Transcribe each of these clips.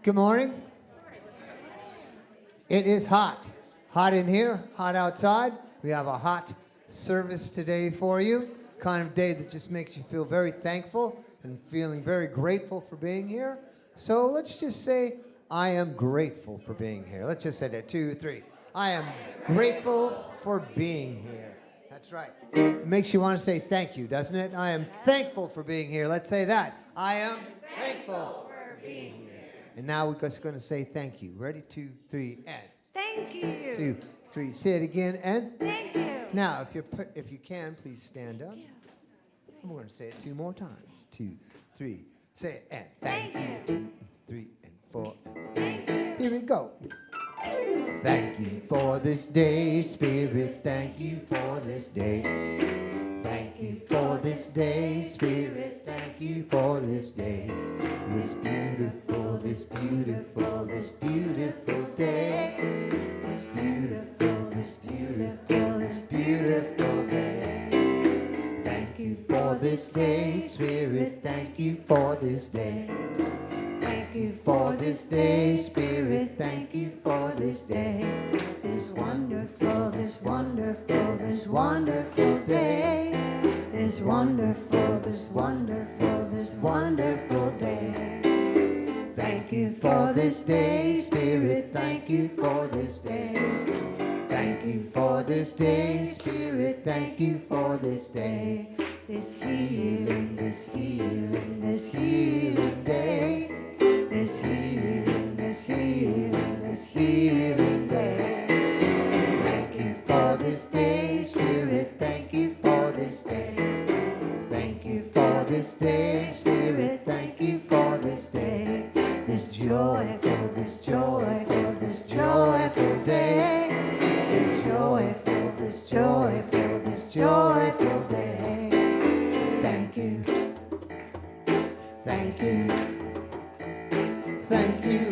Good morning. It is hot. Hot in here, hot outside. We have a hot service today for you. Kind of day that just makes you feel very thankful and feeling very grateful for being here. So let's just say, I am grateful for being here. Let's just say that, 2, 3. I am grateful for being here. That's right. It makes you want to say thank you, doesn't it? I am thankful for being here. Let's say that. I am thankful for being here. And now we're just going to say thank you. Ready? 2, 3, and. Thank you. 2, 3. Say it again, and. Thank you. Now, if you can, please stand up. And we're going to say it 2 more times. 2, 3. Say it, and. Thank you. 2, 3, and 4. Thank you. Here we go. Thank you for this day, Spirit. Thank you for this day. Thank you for this day, Spirit. Thank you for this day. This beautiful, this beautiful, this beautiful day. This beautiful, this beautiful, this beautiful day. Thank you for this day, Spirit. Thank you for this day. Thank you for this day, Spirit. Thank you for this day. This wonderful, this wonderful, this wonderful day. This wonderful, this wonderful, this wonderful day. Thank you for this day, Spirit. Thank you for this day. Thank you for this day, Spirit. Thank you for this day. This healing, this healing, this healing day. This healing, this healing, this healing day. Thank you for this day, Spirit. Thank you for this day. Thank you for this day, Spirit. Thank you for this day. This joyful, this joyful, this joyful day. This joyful, this joyful, this joyful day. Thank you. Thank you. Thank you.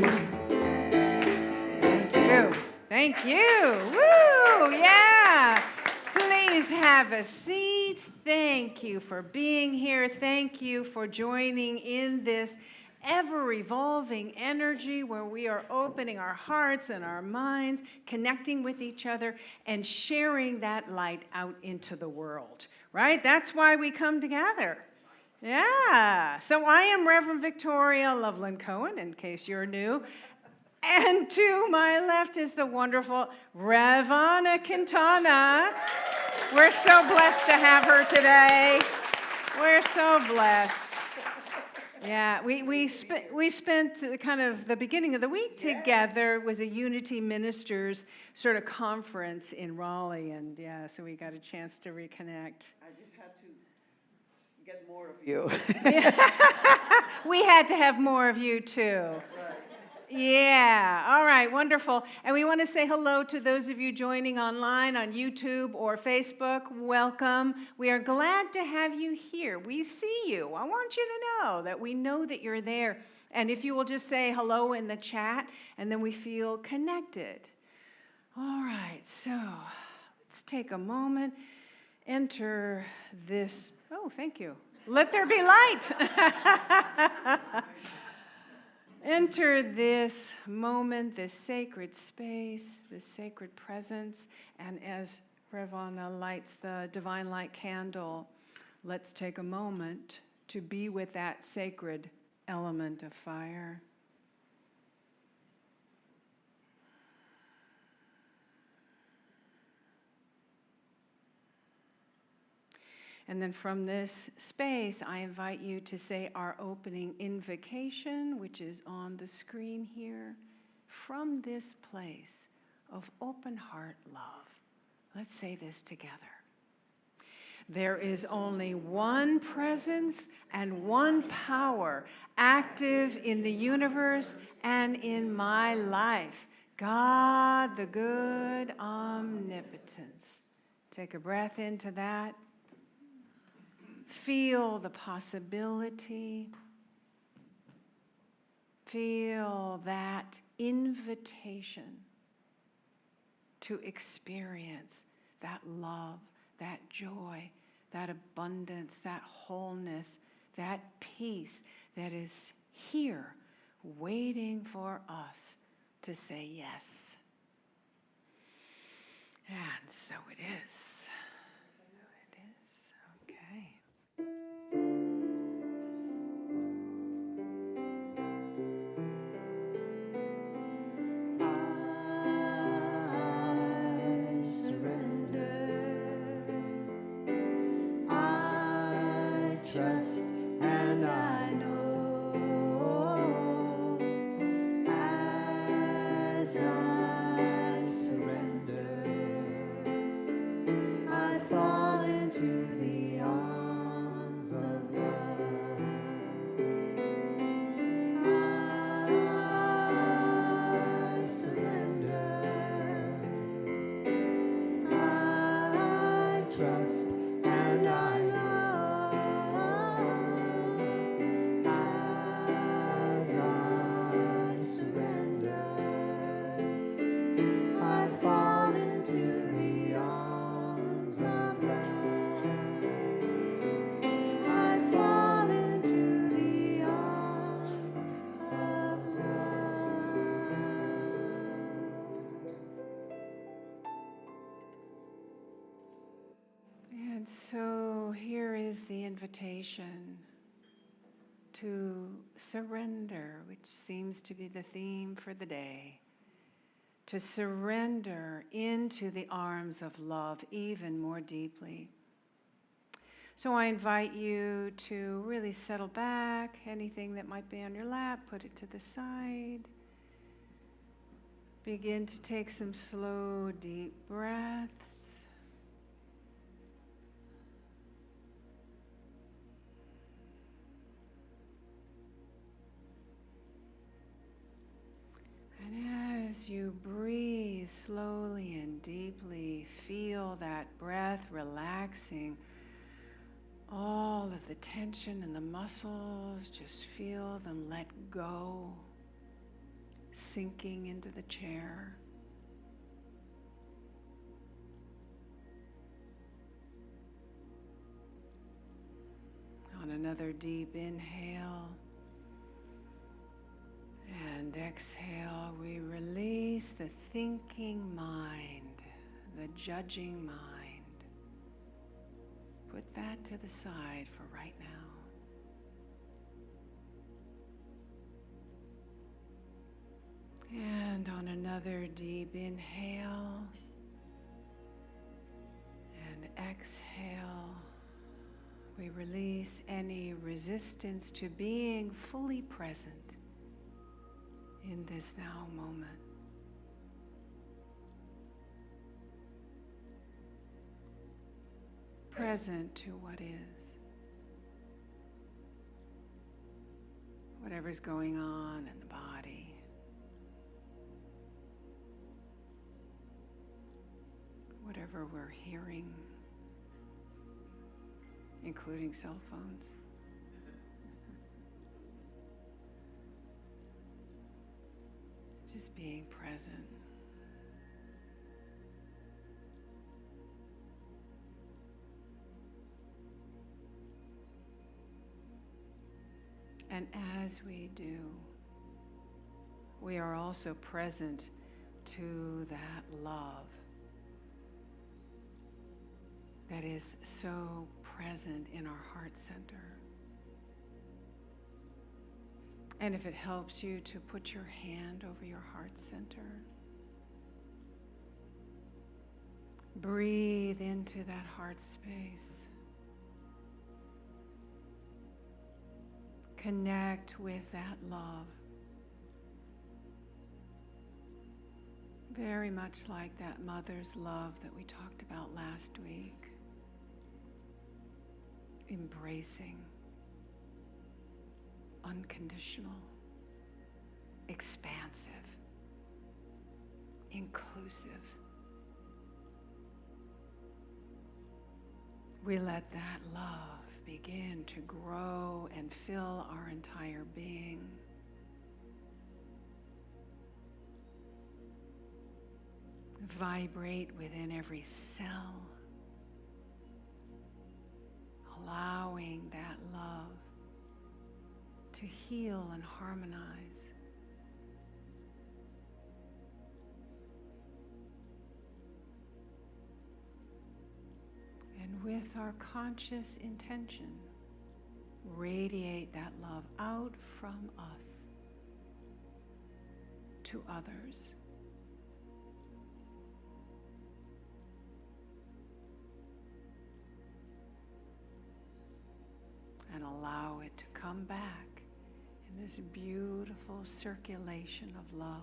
Thank you. Thank you. Woo! Yeah. Please have a seat. Thank you for being here. Thank you for joining in this ever-evolving energy where we are opening our hearts and our minds, connecting with each other, and sharing that light out into the world, right? That's why we come together. Yeah. So I am Reverend Victoria Loveland Cohen, in case you're new. And to my left is the wonderful Reverend Quintana. We're so blessed to have her today. We're so blessed. Yeah, we spent kind of the beginning of the week together. It was a Unity Ministers sort of conference in Raleigh, and yeah, so we got a chance to reconnect. I just had to get more of you. We had to have more of you too. Right. Yeah, all right, wonderful. And we want to say hello to those of you joining online on YouTube or Facebook. Welcome. We are glad to have you here. We see you. I want you to know that we know that you're there. And if you will just say hello in the chat, and then we feel connected. All right, so let's take a moment. Enter this. Oh, thank you. Let there be light. Enter this moment, this sacred space, this sacred presence, and as Ravana lights the divine light candle, let's take a moment to be with that sacred element of fire. And then from this space, I invite you to say our opening invocation, which is on the screen here. From this place of open heart love, let's say this together. There is only one presence and one power active in the universe and in my life. God, the good omnipotence. Take a breath into that. Feel the possibility. Feel that invitation to experience that love, that joy, that abundance, that wholeness, that peace that is here waiting for us to say yes. And so it is. So it is. Okay. I surrender. I trust and I know as I surrender, I fall into the arms of love. I surrender. I trust and I know as I surrender, I fall into the arms of love. I fall into the arms of love. And so here is the invitation to surrender, which seems to be the theme for the day. To surrender into the arms of love even more deeply. So I invite you to really settle back. Anything that might be on your lap, put it to the side. Begin to take some slow, deep breaths. And as you breathe slowly and deeply, feel that breath relaxing all of the tension in the muscles. Just feel them let go, sinking into the chair. On another deep inhale and exhale, we release the thinking mind, the judging mind. Put that to the side for right now. And on another deep inhale and exhale, we release any resistance to being fully present in this now moment. Present to what is. Whatever's going on in the body. Whatever we're hearing, including cell phones. Just being present. And as we do, we are also present to that love that is so present in our heart center. And if it helps you to put your hand over your heart center, breathe into that heart space. Connect with that love. Very much like that mother's love that we talked about last week. Embracing, unconditional, expansive, inclusive. We let that love begin to grow and fill our entire being. Vibrate within every cell, allowing that love to heal and harmonize with our conscious intention, radiate that love out from us to others. And allow it to come back in this beautiful circulation of love,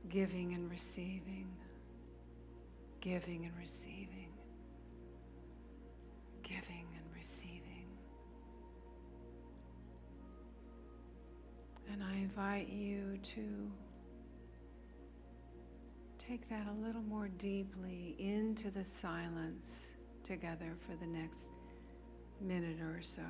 giving and receiving, giving and receiving, giving and receiving. And I invite you to take that a little more deeply into the silence together for the next minute or so.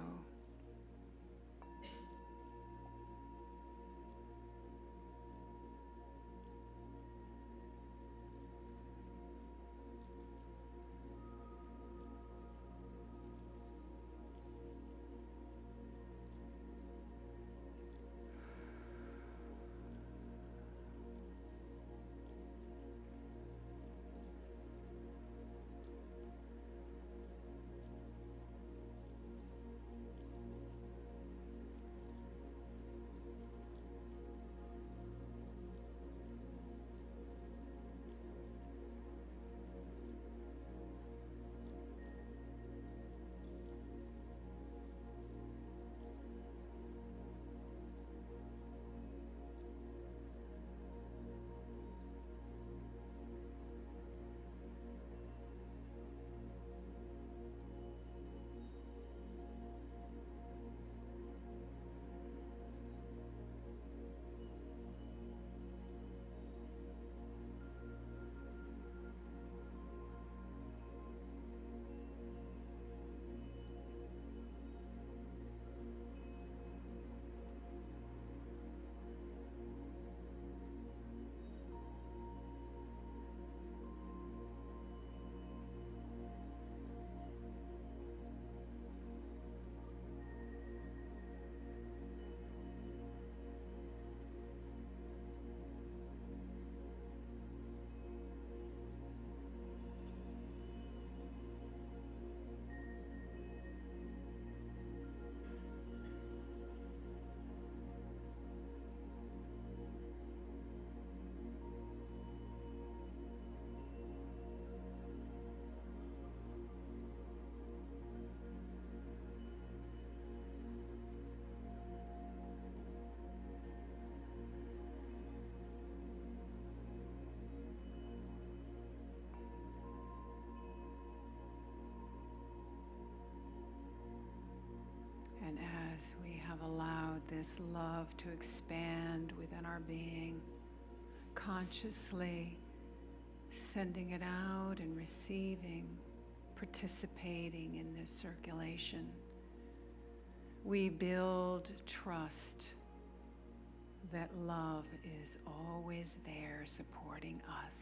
And as we have allowed this love to expand within our being, consciously sending it out and receiving, participating in this circulation, we build trust that love is always there supporting us.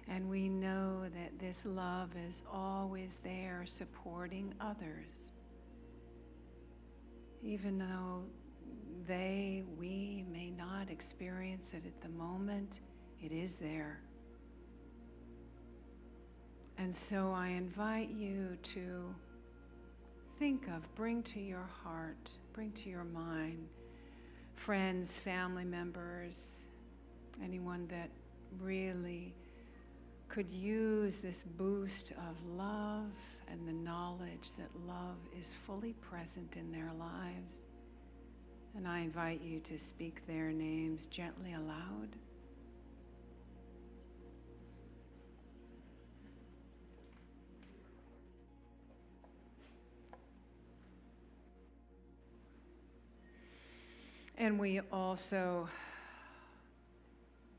And we know that this love is always there supporting others. Even though we may not experience it at the moment, it is there. And so I invite you to bring to your heart, bring to your mind, friends, family members, anyone that really could use this boost of love and the knowledge that love is fully present in their lives. And I invite you to speak their names gently aloud. And we also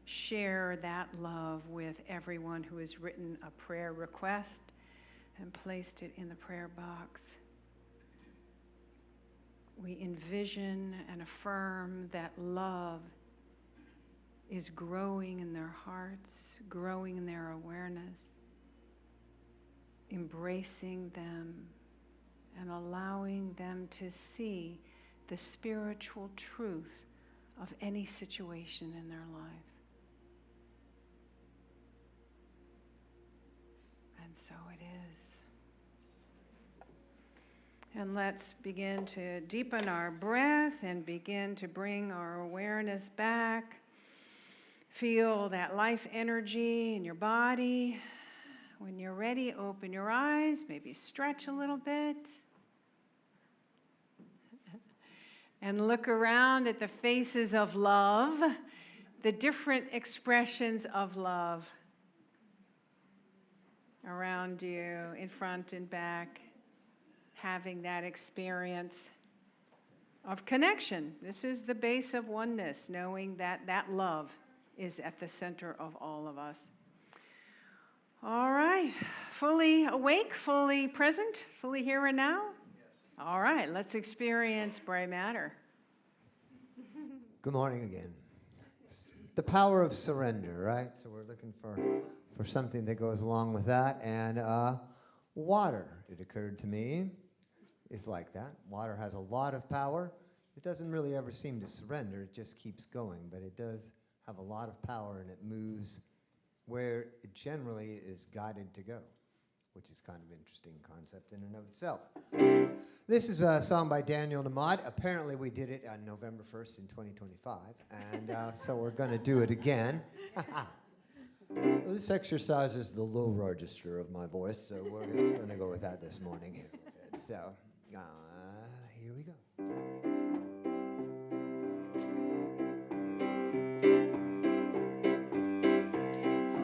share that love with everyone who has written a prayer request and placed it in the prayer box. We envision and affirm that love is growing in their hearts, growing in their awareness, embracing them and allowing them to see the spiritual truth of any situation in their life. And so it is. And let's begin to deepen our breath and begin to bring our awareness back. Feel that life energy in your body. When you're ready, open your eyes, maybe stretch a little bit. And look around at the faces of love, the different expressions of love around you, in front and back, having that experience of connection. This is the base of oneness, knowing that that love is at the center of all of us. All right, fully awake, fully present, fully here and now? All right, let's experience Bray Matter. Good morning again. It's the power of surrender, right? So we're looking for something that goes along with that. And water, it occurred to me, is like that. Water has a lot of power. It doesn't really ever seem to surrender. It just keeps going. But it does have a lot of power, and it moves where it generally is guided to go, which is kind of an interesting concept in and of itself. This is a song by Daniel Namad. Apparently we did it on November 1st in 2025, and so we're going to do it again. Well, this exercise is the low register of my voice, so we're just going to go with that this morning. So, here we go.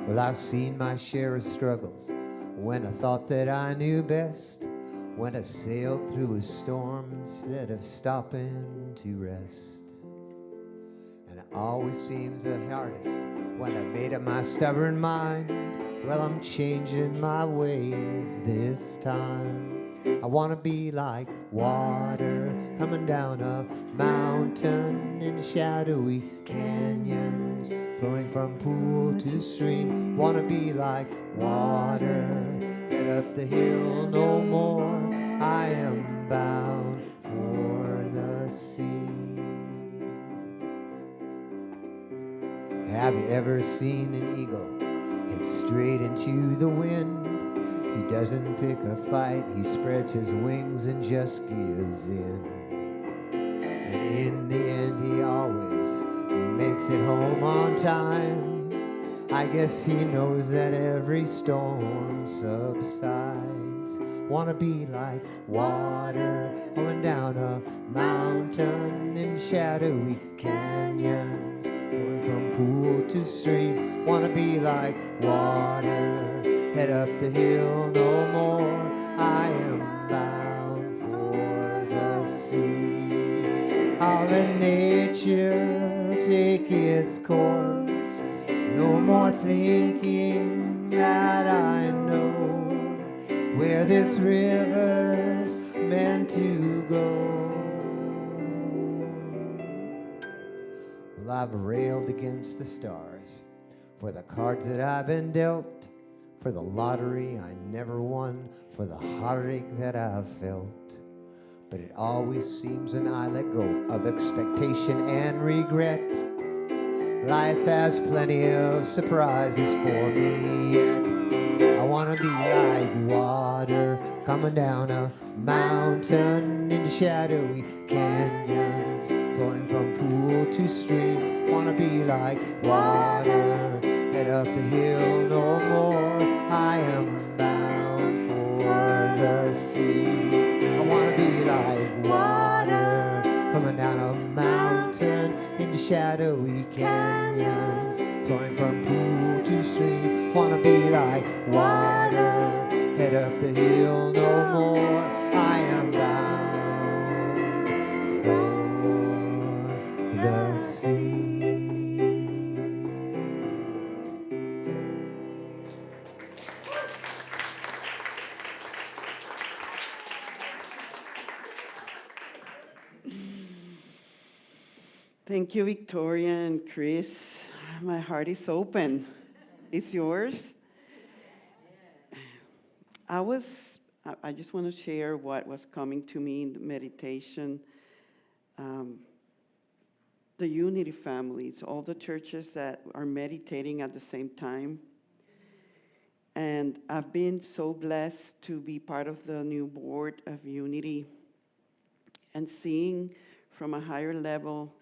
Well, I've seen my share of struggles when I thought that I knew best, when I sailed through a storm instead of stopping to rest. And it always seems the hardest when I made up my stubborn mind. Well, I'm changing my ways this time. I want to be like water coming down a mountain in shadowy canyons, flowing from pool to stream. Want to be like water, head up the hill no more. I am bound for the sea. Have you ever seen an eagle head straight into the wind? He doesn't pick a fight, he spreads his wings and just gives in. And in the end he always makes it home on time. I guess he knows that every storm subsides. Wanna be like water going down a mountain in shadowy canyons, flowing from pool to stream. Wanna be like water, head up the hill no more. I am bound for the sea. I'll let nature take its course. No more thinking that I know where this river's meant to go. Well, I've railed against the stars for the cards that I've been dealt, for the lottery I never won, for the heartache that I've felt. But it always seems when I let go of expectation and regret, life has plenty of surprises for me yet. I want to be like water coming down a mountain into shadowy canyons, flowing from pool to stream. Want to be like water, head up the hill no more. I am bound for the sea. I want to be like water coming down a mountain into shadowy canyons, flowing from pool to stream. Want to be like water, head up the hill no more. I am bound for the sea. Thank you, Victoria and Chris. My heart is open. It's yours. I just want to share what was coming to me in the meditation. The unity families, all the churches that are meditating at the same time. And I've been so blessed to be part of the new board of Unity and seeing from a higher level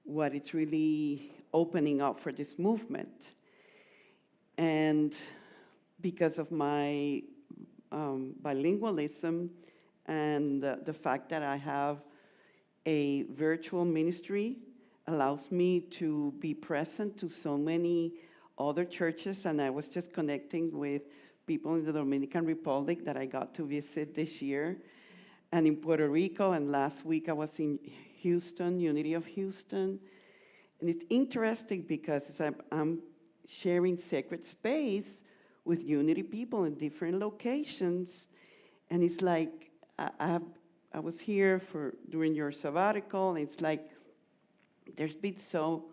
what it's really opening up for this movement. And because of my bilingualism and the fact that I have a virtual ministry allows me to be present to so many other churches. And I was just connecting with people in the Dominican Republic that I got to visit this year, and in Puerto Rico. And last week I was in Houston, Unity of Houston. And it's interesting because I'm sharing sacred space with Unity people in different locations. And it's like, I was here during your sabbatical, and it's like, there's been so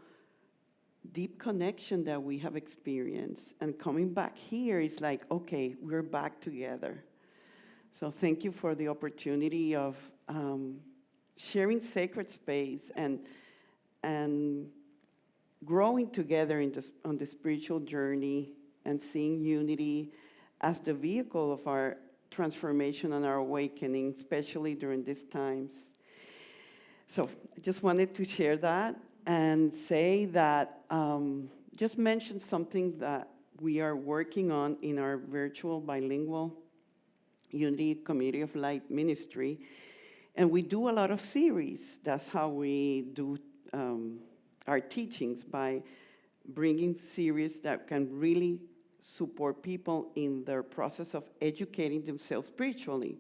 deep connection that we have experienced. And coming back here is like, okay, we're back together. So thank you for the opportunity of sharing sacred space and growing together on the spiritual journey and seeing Unity as the vehicle of our transformation and our awakening, especially during these times. So I just wanted to share that and say that, just mention something that we are working on in our virtual bilingual Unity Community of Light ministry. And we do a lot of series. That's how we do our teachings, by bringing series that can really support people in their process of educating themselves spiritually.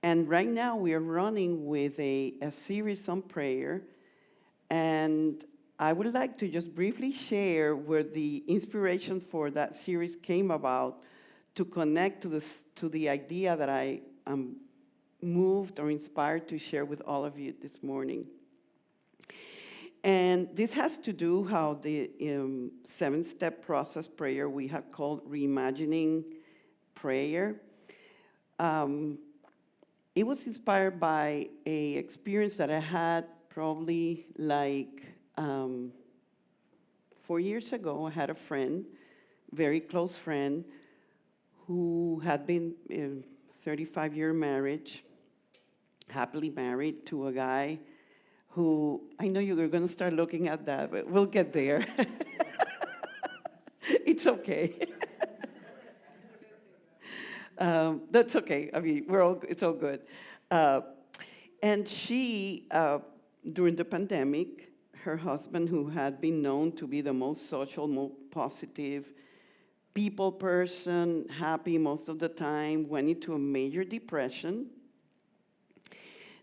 And right now we are running with a series on prayer. And I would like to just briefly share where the inspiration for that series came about, to connect to the idea that I am moved or inspired to share with all of you this morning. And this has to do how the 7-step process prayer we have called reimagining prayer. It was inspired by a experience that I had probably like 4 years ago. I had a friend, very close friend, who had been in 35-year marriage, happily married to a guy who, I know you're going to start looking at that, but we'll get there. It's okay. That's okay. I mean, it's all good. And she, during the pandemic, her husband, who had been known to be the most social, most positive people person, happy most of the time, went into a major depression,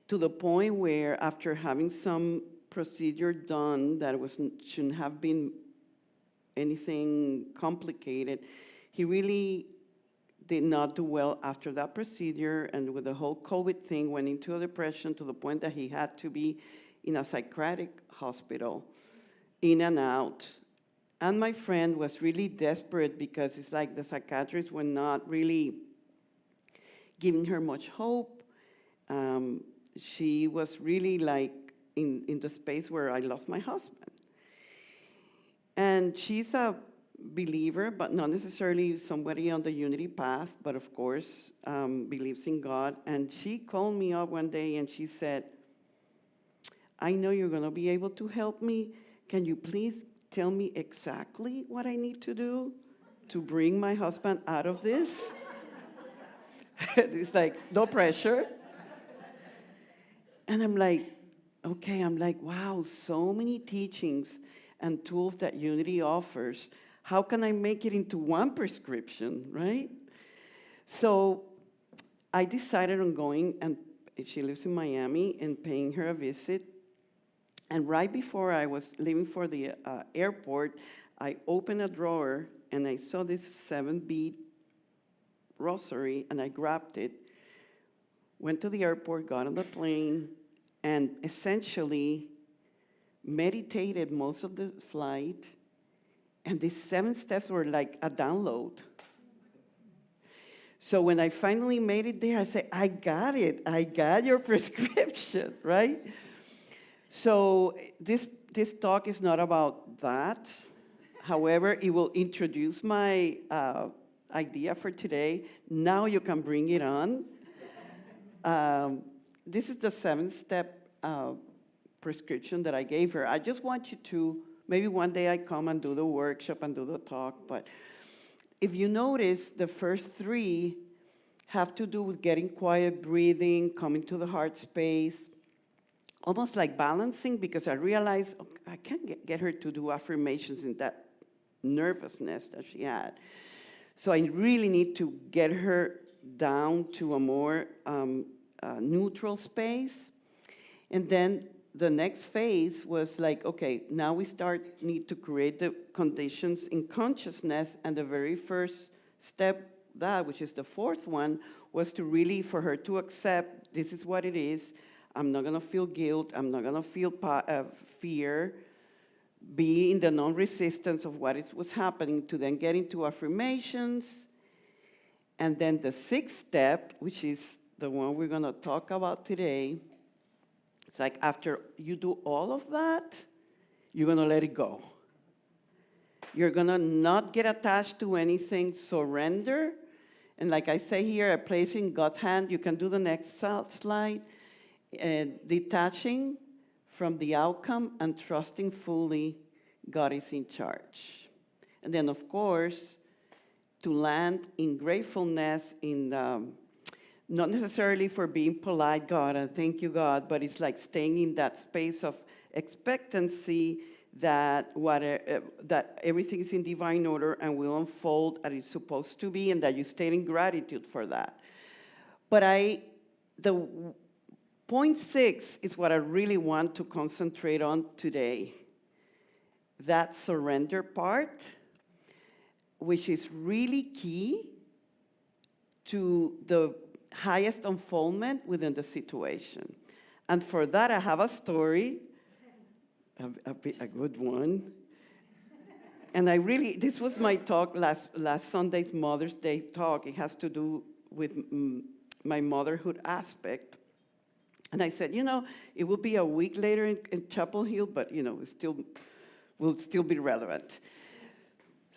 to the point where, after having some procedure done that shouldn't have been anything complicated, he really did not do well after that procedure, and with the whole COVID thing, went into a depression to the point that he had to be in a psychiatric hospital, in and out. And my friend was really desperate, because it's like the psychiatrists were not really giving her much hope. She was really like in the space where I lost my husband. And she's a believer, but not necessarily somebody on the Unity path, but of course believes in God. And she called me up one day and she said, I know you're going to be able to help me. Can you please tell me exactly what I need to do to bring my husband out of this? It's like, no pressure. And I'm like, okay, wow, so many teachings and tools that Unity offers. How can I make it into one prescription, right? So I decided on going, and she lives in Miami, and paying her a visit. And right before I was leaving for the airport, I opened a drawer and I saw this 7-bead rosary, and I grabbed it, went to the airport, got on the plane, and essentially meditated most of the flight. And these 7 steps were like a download. So when I finally made it there, I said, I got it. I got your prescription, right? So this talk is not about that. However, it will introduce my idea for today. Now you can bring it on. This is the 7-step prescription that I gave her. I just want you to, maybe one day I come and do the workshop and do the talk, but if you notice, the first 3 have to do with getting quiet, breathing, coming to the heart space, almost like balancing, because I realized I can't get her to do affirmations in that nervousness that she had. So I really need to get her down to a more neutral space. And then the next phase was like, okay, now we need to create the conditions in consciousness. And the very first step, which is the 4th one, was to really, for her to accept, this is what it is. I'm not gonna feel guilt. I'm not gonna feel fear. Be in the non-resistance of what was happening, to then get into affirmations. And then the 6th step, which is the one we're gonna talk about today, it's like after you do all of that, you're gonna let it go. You're gonna not get attached to anything, surrender. And like I say here, I place in God's hand. You can do the next slide. Detaching from the outcome and trusting fully God is in charge. And then, of course, to land in gratefulness, in not necessarily for being polite, God, and thank you, God, but it's like staying in that space of expectancy that that everything is in divine order and will unfold as it's supposed to be, and that you stay in gratitude for that. But the point 6 is what I really want to concentrate on today. That surrender part, which is really key to the highest unfoldment within the situation. And for that, I have a story, a good one. And this was my talk last Sunday's Mother's Day talk. It has to do with my motherhood aspect. And I said, it will be a week later in Chapel Hill, but, it will still be relevant.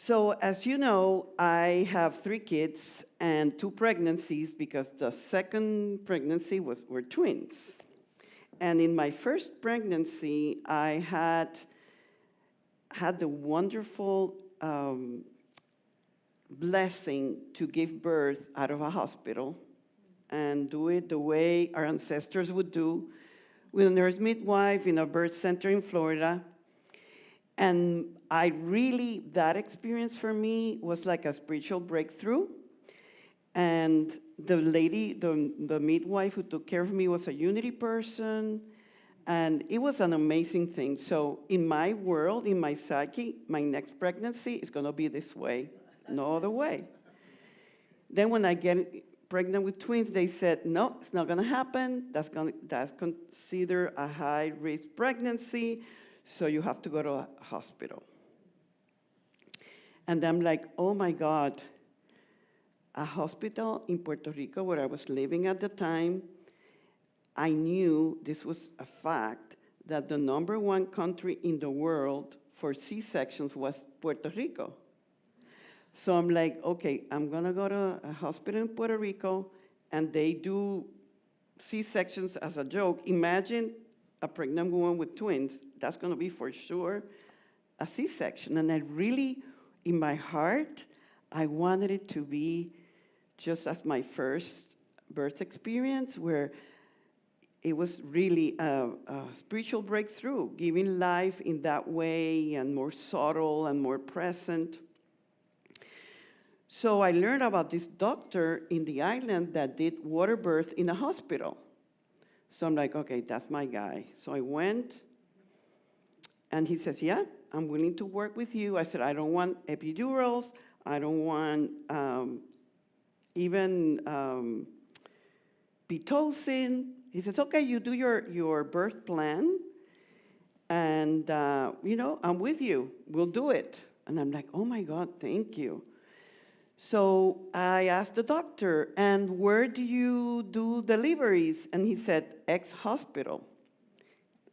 So as you know, I have 3 kids and 2 pregnancies, because the second pregnancy were twins. And in my first pregnancy, I had the wonderful blessing to give birth out of a hospital, and do it the way our ancestors would do, with a nurse midwife in a birth center in Florida. And that experience for me was like a spiritual breakthrough. And the lady, the midwife who took care of me, was a unity person. And it was an amazing thing. So in my world, in my psyche, my next pregnancy is gonna be this way, no other way. Then when I get pregnant with twins, they said, no, it's not gonna happen. That's considered a high-risk pregnancy, so you have to go to a hospital. And I'm like, oh my God, a hospital in Puerto Rico where I was living at the time. I knew this was a fact, that the #1 country in the world for C-sections was Puerto Rico. So I'm like, okay, I'm gonna go to a hospital in Puerto Rico, and they do C-sections as a joke. Imagine a pregnant woman with twins. That's gonna be for sure a C-section. And I really, in my heart, I wanted it to be just as my first birth experience, where it was really a spiritual breakthrough, giving life in that way, and more subtle and more present. So I learned about this doctor in the island that did water birth in a hospital. So I'm like, okay, that's my guy. So I went, and he says, yeah, I'm willing to work with you. I said, I don't want epidurals. I don't want even Pitocin. He says, okay, you do your birth plan, and I'm with you. We'll do it. And I'm like, oh my God, thank you. So I asked the doctor, and where do you do deliveries? And he said, X hospital.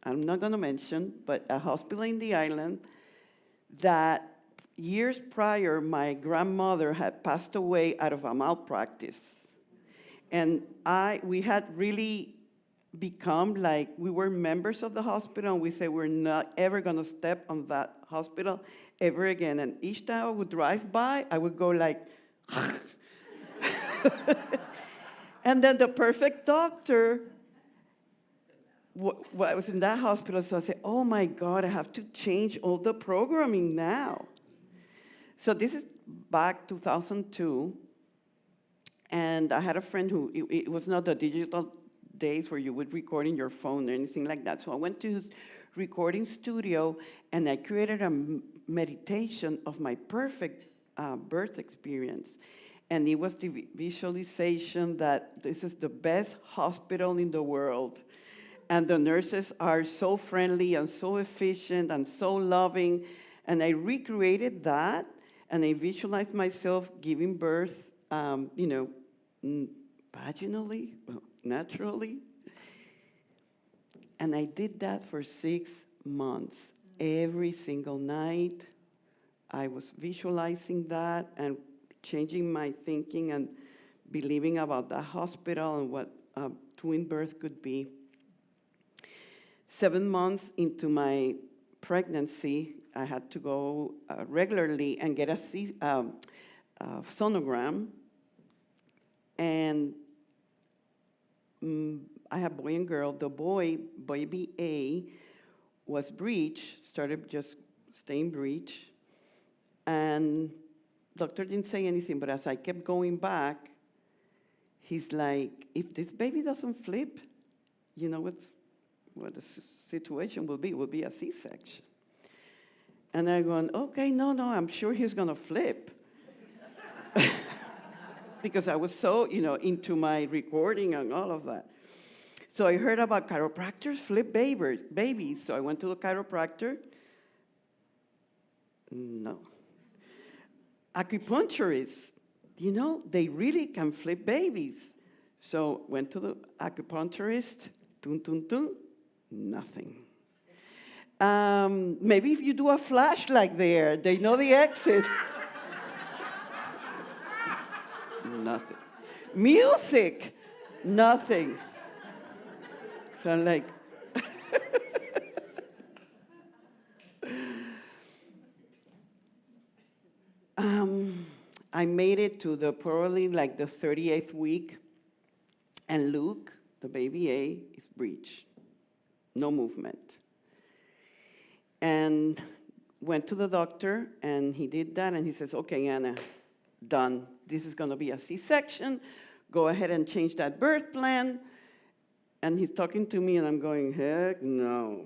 I'm not gonna mention, but a hospital in the island that years prior, my grandmother had passed away out of a malpractice. And we had really become like, we were members of the hospital, and we said we're not ever gonna step on that hospital ever again. And each time I would drive by, I would go like, and then the perfect doctor I was in that hospital, so I said, oh my God, I have to change all the programming now. So this is back 2002, and I had a friend who, it was not the digital days where you would record in your phone or anything like that. So I went to his recording studio, and I created a meditation of my perfect birth experience. And it was the visualization that this is the best hospital in the world. And the nurses are so friendly and so efficient and so loving. And I recreated that, and I visualized myself giving birth, vaginally, naturally. And I did that for 6 months. Every single night, I was visualizing that and changing my thinking and believing about the hospital and what twin birth could be. 7 months into my pregnancy, I had to go regularly and get a sonogram. And I have boy and girl. The boy, baby A, was breech, started just staying breech. And doctor didn't say anything, but as I kept going back, he's like, if this baby doesn't flip, you know what the situation will be. It will be a C-section. And I'm going, okay, no, I'm sure he's going to flip. Because I was so, into my recording and all of that. So I heard about chiropractors flip babies. So I went to the chiropractor. No. Acupuncturists, they really can flip babies. So went to the acupuncturist, nothing. Maybe if you do a flashlight there, they know the exit. Nothing. Music, nothing. So I'm like, I made it to probably like the 38th week, and Luke, the baby A, is breech, no movement. And went to the doctor, and he did that, and he says, okay, Anna, done. This is going to be a C-section. Go ahead and change that birth plan. And he's talking to me, and I'm going, heck no.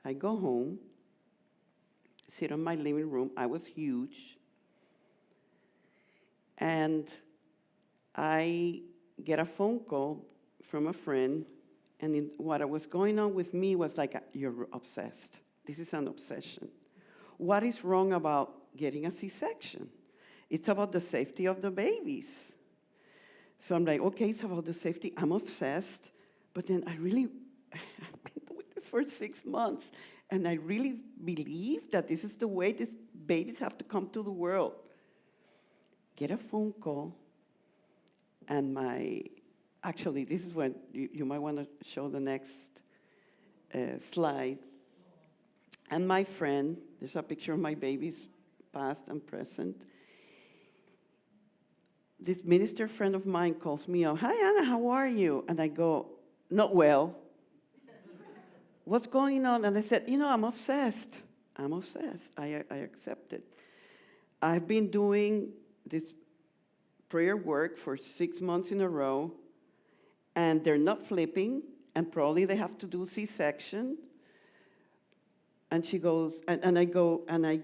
I go home, sit in my living room. I was huge. And I get a phone call from a friend, and what was going on with me was like, you're obsessed. This is an obsession. What is wrong about getting a C-section? It's about the safety of the babies. So I'm like, okay, it's about the safety. I'm obsessed. But then I've been doing this for 6 months, and I really believe that this is the way these babies have to come to the world. Get a phone call, and actually, this is when you might want to show the next slide. And my friend, there's a picture of my babies, past and present. This minister friend of mine calls me up, hi, Anna, how are you? And I go, not well. What's going on? And I said, I'm obsessed. I'm obsessed. I accept it. I've been doing this prayer work for 6 months in a row, and they're not flipping, and probably they have to do C-section. And she goes, and I go, and I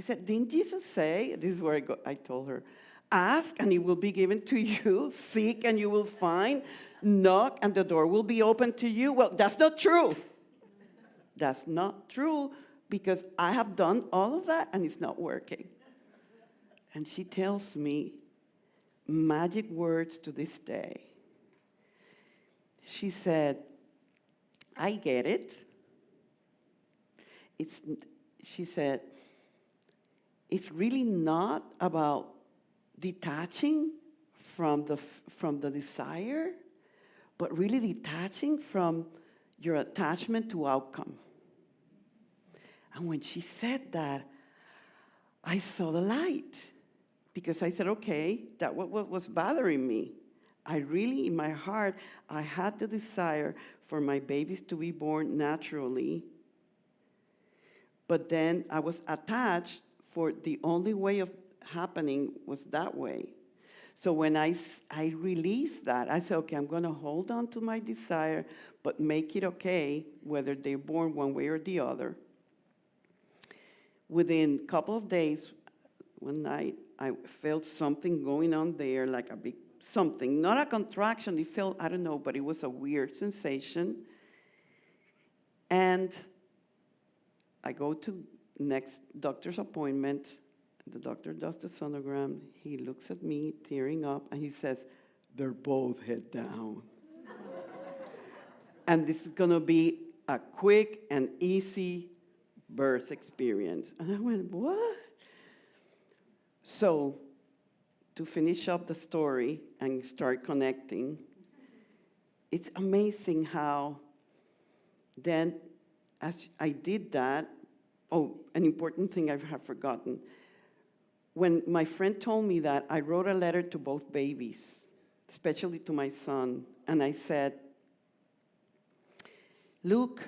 said, didn't Jesus say, this is where I told her, ask and it will be given to you, seek and you will find, knock and the door will be open to you. Well, that's not true. That's not true, because I have done all of that and it's not working. And she tells me magic words to this day. She said, I get it. she said, it's really not about detaching from the desire, but really detaching from your attachment to outcome. And when she said that, I saw the light, because I said, okay, that what was bothering me. I really, in my heart, I had the desire for my babies to be born naturally, but then I was attached for the only way of happening was that way. So when I released that, I said, okay, I'm going to hold on to my desire, but make it okay whether they're born one way or the other. Within a couple of days, one night, I felt something going on there, like a big something, not a contraction. It felt, I don't know, but it was a weird sensation. And I go to next doctor's appointment. The doctor does the sonogram. He looks at me, tearing up, and he says, they're both head down. And this is going to be a quick and easy birth experience. And I went, what? So to finish up the story and start connecting, it's amazing how then as I did that, oh, an important thing I have forgotten. When my friend told me that, I wrote a letter to both babies, especially to my son, and I said, Luke,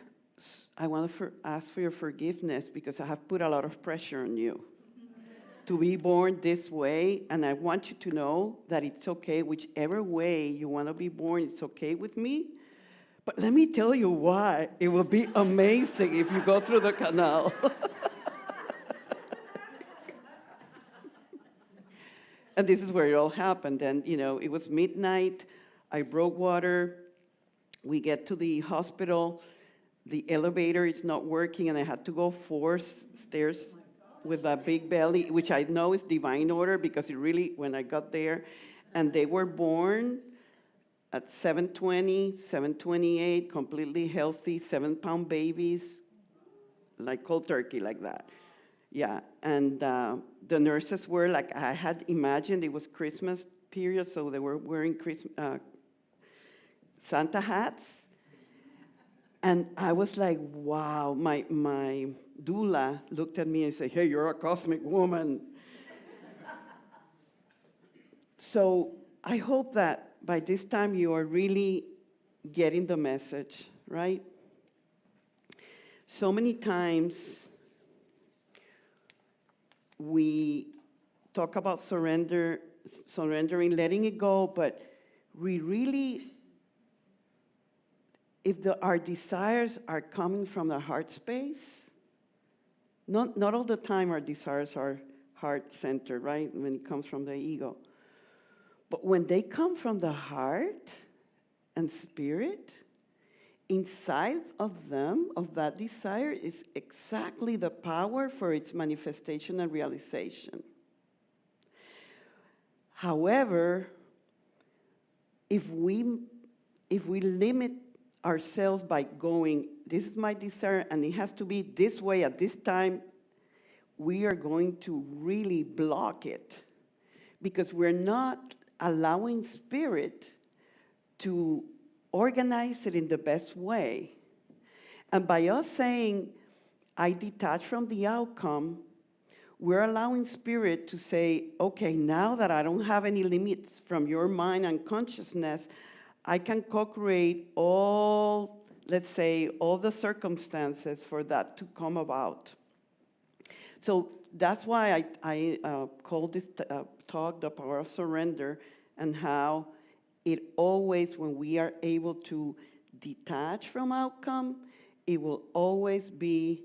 I want to ask for your forgiveness because I have put a lot of pressure on you to be born this way, and I want you to know that it's okay, whichever way you want to be born, it's okay with me. But let me tell you why. It will be amazing if you go through the canal. And this is where it all happened. And, it was midnight. I broke water. We get to the hospital. The elevator is not working, and I had to go 4 stairs with a big belly, which I know is divine order because it really, when I got there, and they were born at 7:20, 7:28, completely healthy, 7-pound babies, like cold turkey, like that. Yeah, and the nurses were like, I had imagined it was Christmas period, so they were wearing Santa hats. And I was like, wow, my doula looked at me and said, hey, you're a cosmic woman. So I hope that by this time you are really getting the message, right? So many times we talk about surrendering, letting it go, but we really, if our desires are coming from the heart space, not all the time our desires are heart-centered, right? When it comes from the ego. But when they come from the heart and spirit, inside of them, of that desire, is exactly the power for its manifestation and realization. However, if we limit ourselves by going, this is my desire and it has to be this way at this time, we are going to really block it because we're not allowing spirit to organize it in the best way. And by us saying, I detach from the outcome, we're allowing spirit to say, okay, now that I don't have any limits from your mind and consciousness, I can co-create all, let's say, all the circumstances for that to come about. So that's why I call this talk The Power of Surrender, and how it always, when we are able to detach from outcome, it will always be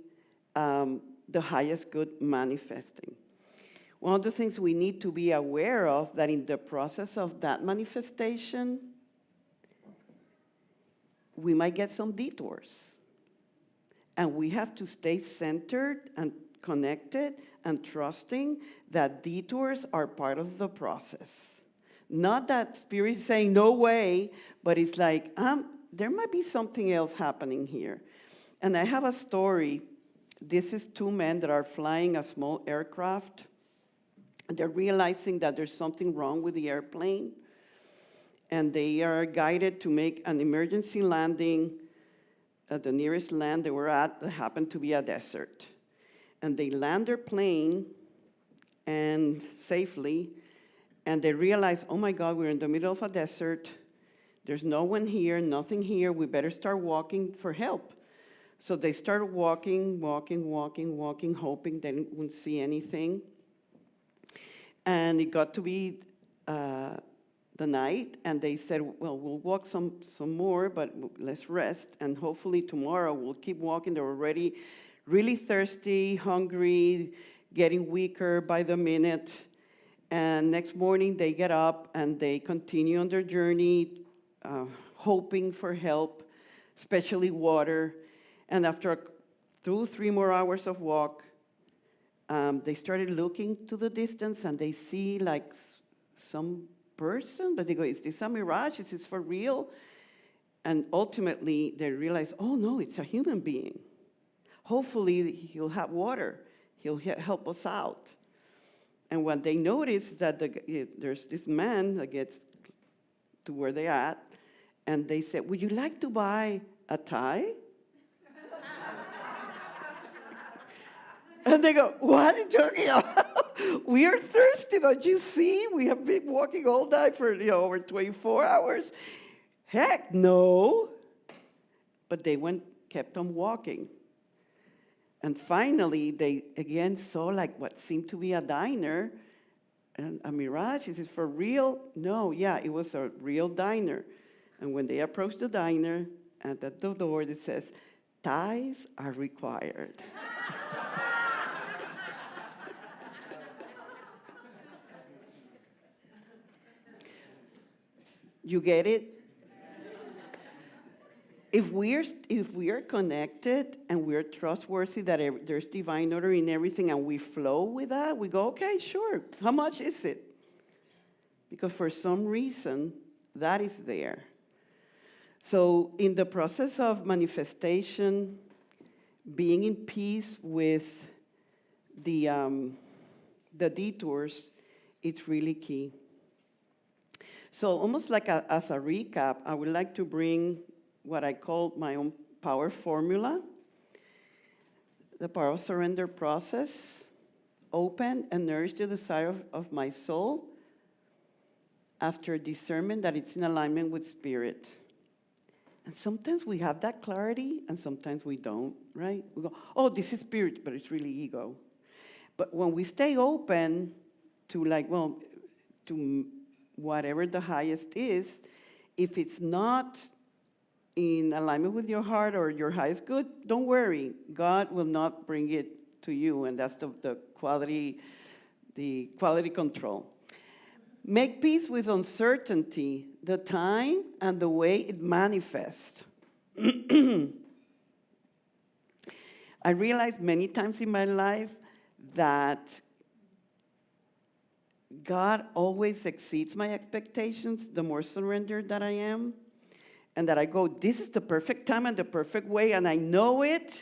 the highest good manifesting. One of the things we need to be aware of, that in the process of that manifestation, we might get some detours. And we have to stay centered and connected and trusting that detours are part of the process. Not that spirit is saying, no way, but it's like, there might be something else happening here. And I have a story this is two men that are flying a small aircraft. And they're realizing that there's something wrong with the airplane. And they are guided to make an emergency landing at the nearest land they were at that happened to be a desert. And they land their plane and safely, and they realize, oh my God, we're in the middle of a desert. There's no one here, nothing here. We better start walking for help. So they started walking, hoping they wouldn't see anything. And it got to be the night, and they said, well, we'll walk some more, but let's rest, and hopefully tomorrow we'll keep walking. They're already really thirsty, hungry, getting weaker by the minute. And next morning they get up and they continue on their journey, hoping for help, especially water. And after 2-3 more hours of walk, they started looking to the distance, and they see like some person, but they go, is this a mirage? Is this for real? And ultimately they realize, oh no, it's a human being. Hopefully he'll have water. He'll help us out. And when they notice that there's this man that gets to where they're at, and they said, would you like to buy a tie? And they go, what are you talking about? We are thirsty, don't you see? We have been walking all night for over 24 hours. Heck, no. But they kept on walking. And finally, they again saw like what seemed to be a diner, and a mirage. Is it for real? No, yeah, it was a real diner. And when they approached the diner, and at the door it says, ties are required. You get it? If we are connected and we're trustworthy that there's divine order in everything, and we flow with that, we go, okay, sure. How much is it? Because for some reason, that is there. So in the process of manifestation, being in peace with the detours, it's really key. So almost like as a recap, I would like to bring what I call my own power formula. The power of surrender process: open and nourish the desire of my soul after discernment that it's in alignment with spirit. And sometimes we have that clarity, and sometimes we don't, right? We go, oh, this is spirit, but it's really ego. But when we stay open to to whatever the highest is, if it's not in alignment with your heart or your highest good, don't worry. God will not bring it to you, and that's the quality control. Make peace with uncertainty, the time and the way it manifests. I realized many times in my life that God always exceeds my expectations the more surrendered that I am. And that I go, this is the perfect time and the perfect way, and I know it.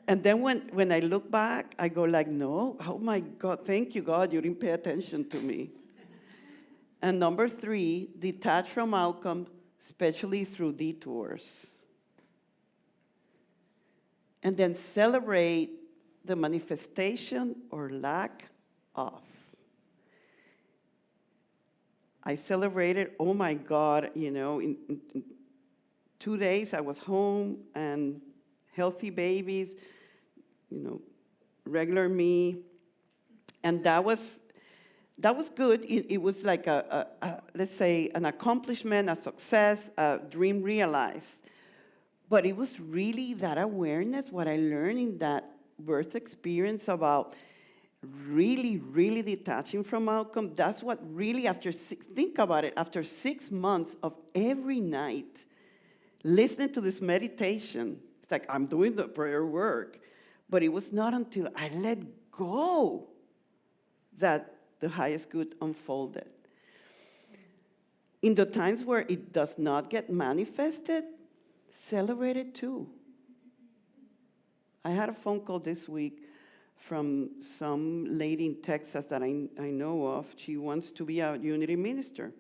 And then when I look back, I go like, no, oh my God, thank you, God, you didn't pay attention to me. And number 3, detach from outcome, especially through detours. And then celebrate the manifestation or lack of. I celebrated, oh my God, in 2 days I was home and healthy babies, regular me. And that was good. It was like let's say, an accomplishment, a success, a dream realized. But it was really that awareness, what I learned in that birth experience about really, really detaching from outcome. That's what really, think about it, after 6 months of every night listening to this meditation, it's like I'm doing the prayer work, but it was not until I let go that the highest good unfolded. In the times where it does not get manifested, celebrate it too. I had a phone call this week from some lady in Texas that I know of. She wants to be a unity minister.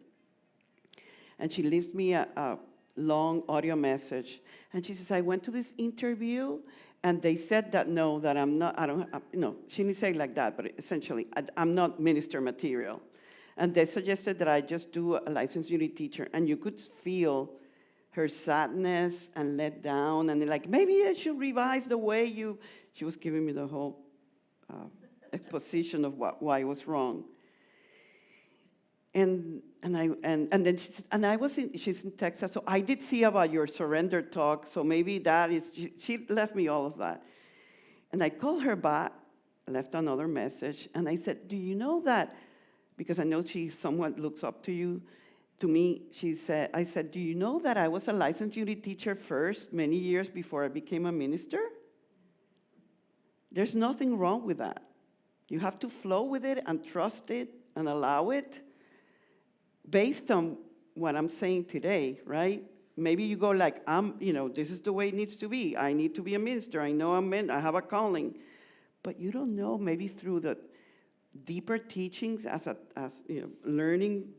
And she leaves me a long audio message. And she says, I went to this interview and they said that no, that I'm not, I don't, no, she didn't say it like that, but essentially, I'm not minister material. And they suggested that I just do a licensed unity teacher. And you could feel her sadness and let down. And like, maybe I should revise the way you, she was giving me the whole exposition of why it was wrong. And then she said, and I was in, she's in Texas, so I did see about your surrender talk, so maybe that is, she left me all of that. And I called her back, left another message, and I said, do you know that, because I know she somewhat looks up to you, to me, I said, do you know that I was a licensed unity teacher first, many years before I became a minister? There's nothing wrong with that. You have to flow with it and trust it and allow it based on what I'm saying today, right? Maybe you go like, this is the way it needs to be. I need to be a minister. I know I have a calling. But you don't know, maybe through the deeper teachings as learning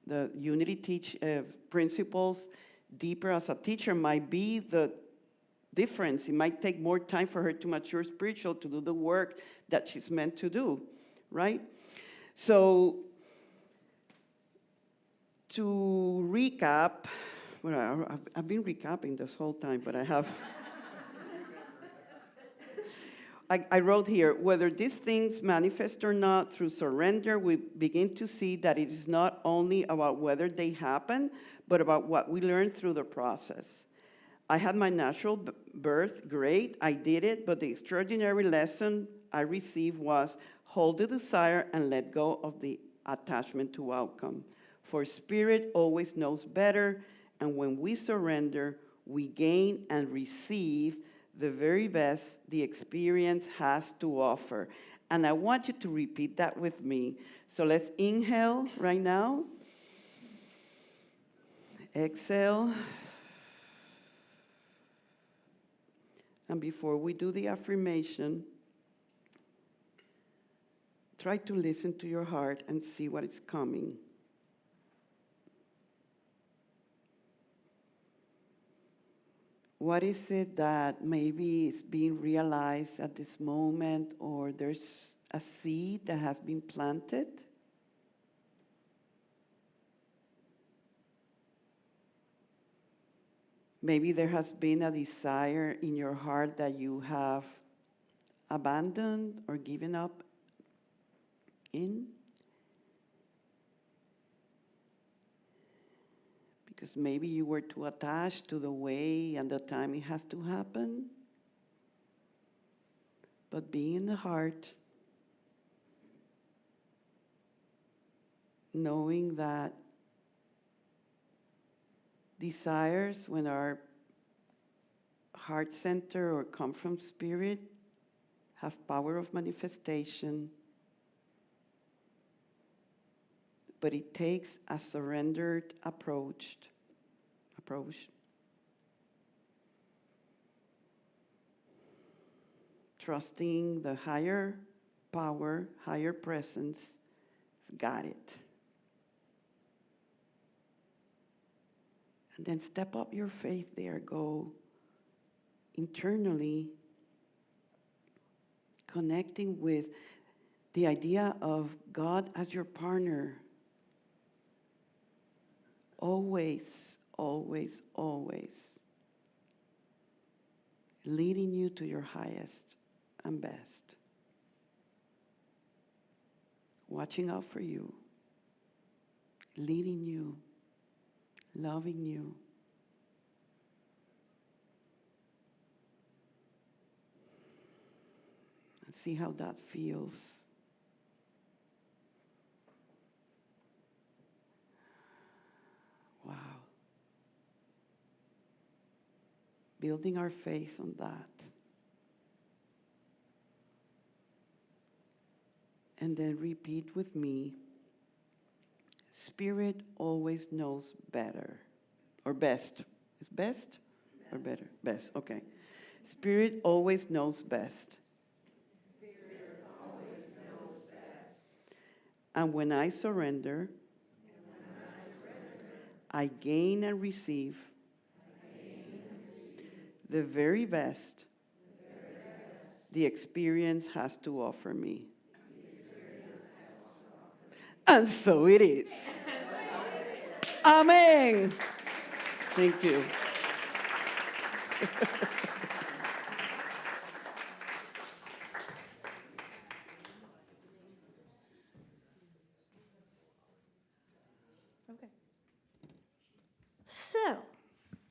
the unity principles deeper as a teacher might be the difference. It might take more time for her to mature spiritual, to do the work that she's meant to do, right? So to recap, well, I've been recapping this whole time, but I have. I wrote here, whether these things manifest or not, through surrender, we begin to see that it is not only about whether they happen, but about what we learn through the process. I had my natural birth, great, I did it, but the extraordinary lesson I received was hold the desire and let go of the attachment to outcome. For spirit always knows better, and when we surrender, we gain and receive the very best the experience has to offer. And I want you to repeat that with me. So let's inhale right now. Exhale. And before we do the affirmation, try to listen to your heart and see what is coming. What is it that maybe is being realized at this moment, or there's a seed that has been planted? Maybe there has been a desire in your heart that you have abandoned or given up in. Because maybe you were too attached to the way and the time it has to happen. But being in the heart, knowing that desires, when our heart center or come from spirit, have power of manifestation, but it takes a surrendered approach. Trusting the higher power, higher presence, got it. And then step up your faith there. Go internally connecting with the idea of God as your partner. Always, always, always leading you to your highest and best. Watching out for you. Leading you. Loving you. And see how that feels. Wow. Building our faith on that. And then repeat with me. Spirit always knows better. Or best. Is best? Or better? Best, okay. Spirit always knows best. And when I surrender, I gain and receive the very best the experience has to offer me. And so it is. Amen. Thank you. Okay. So,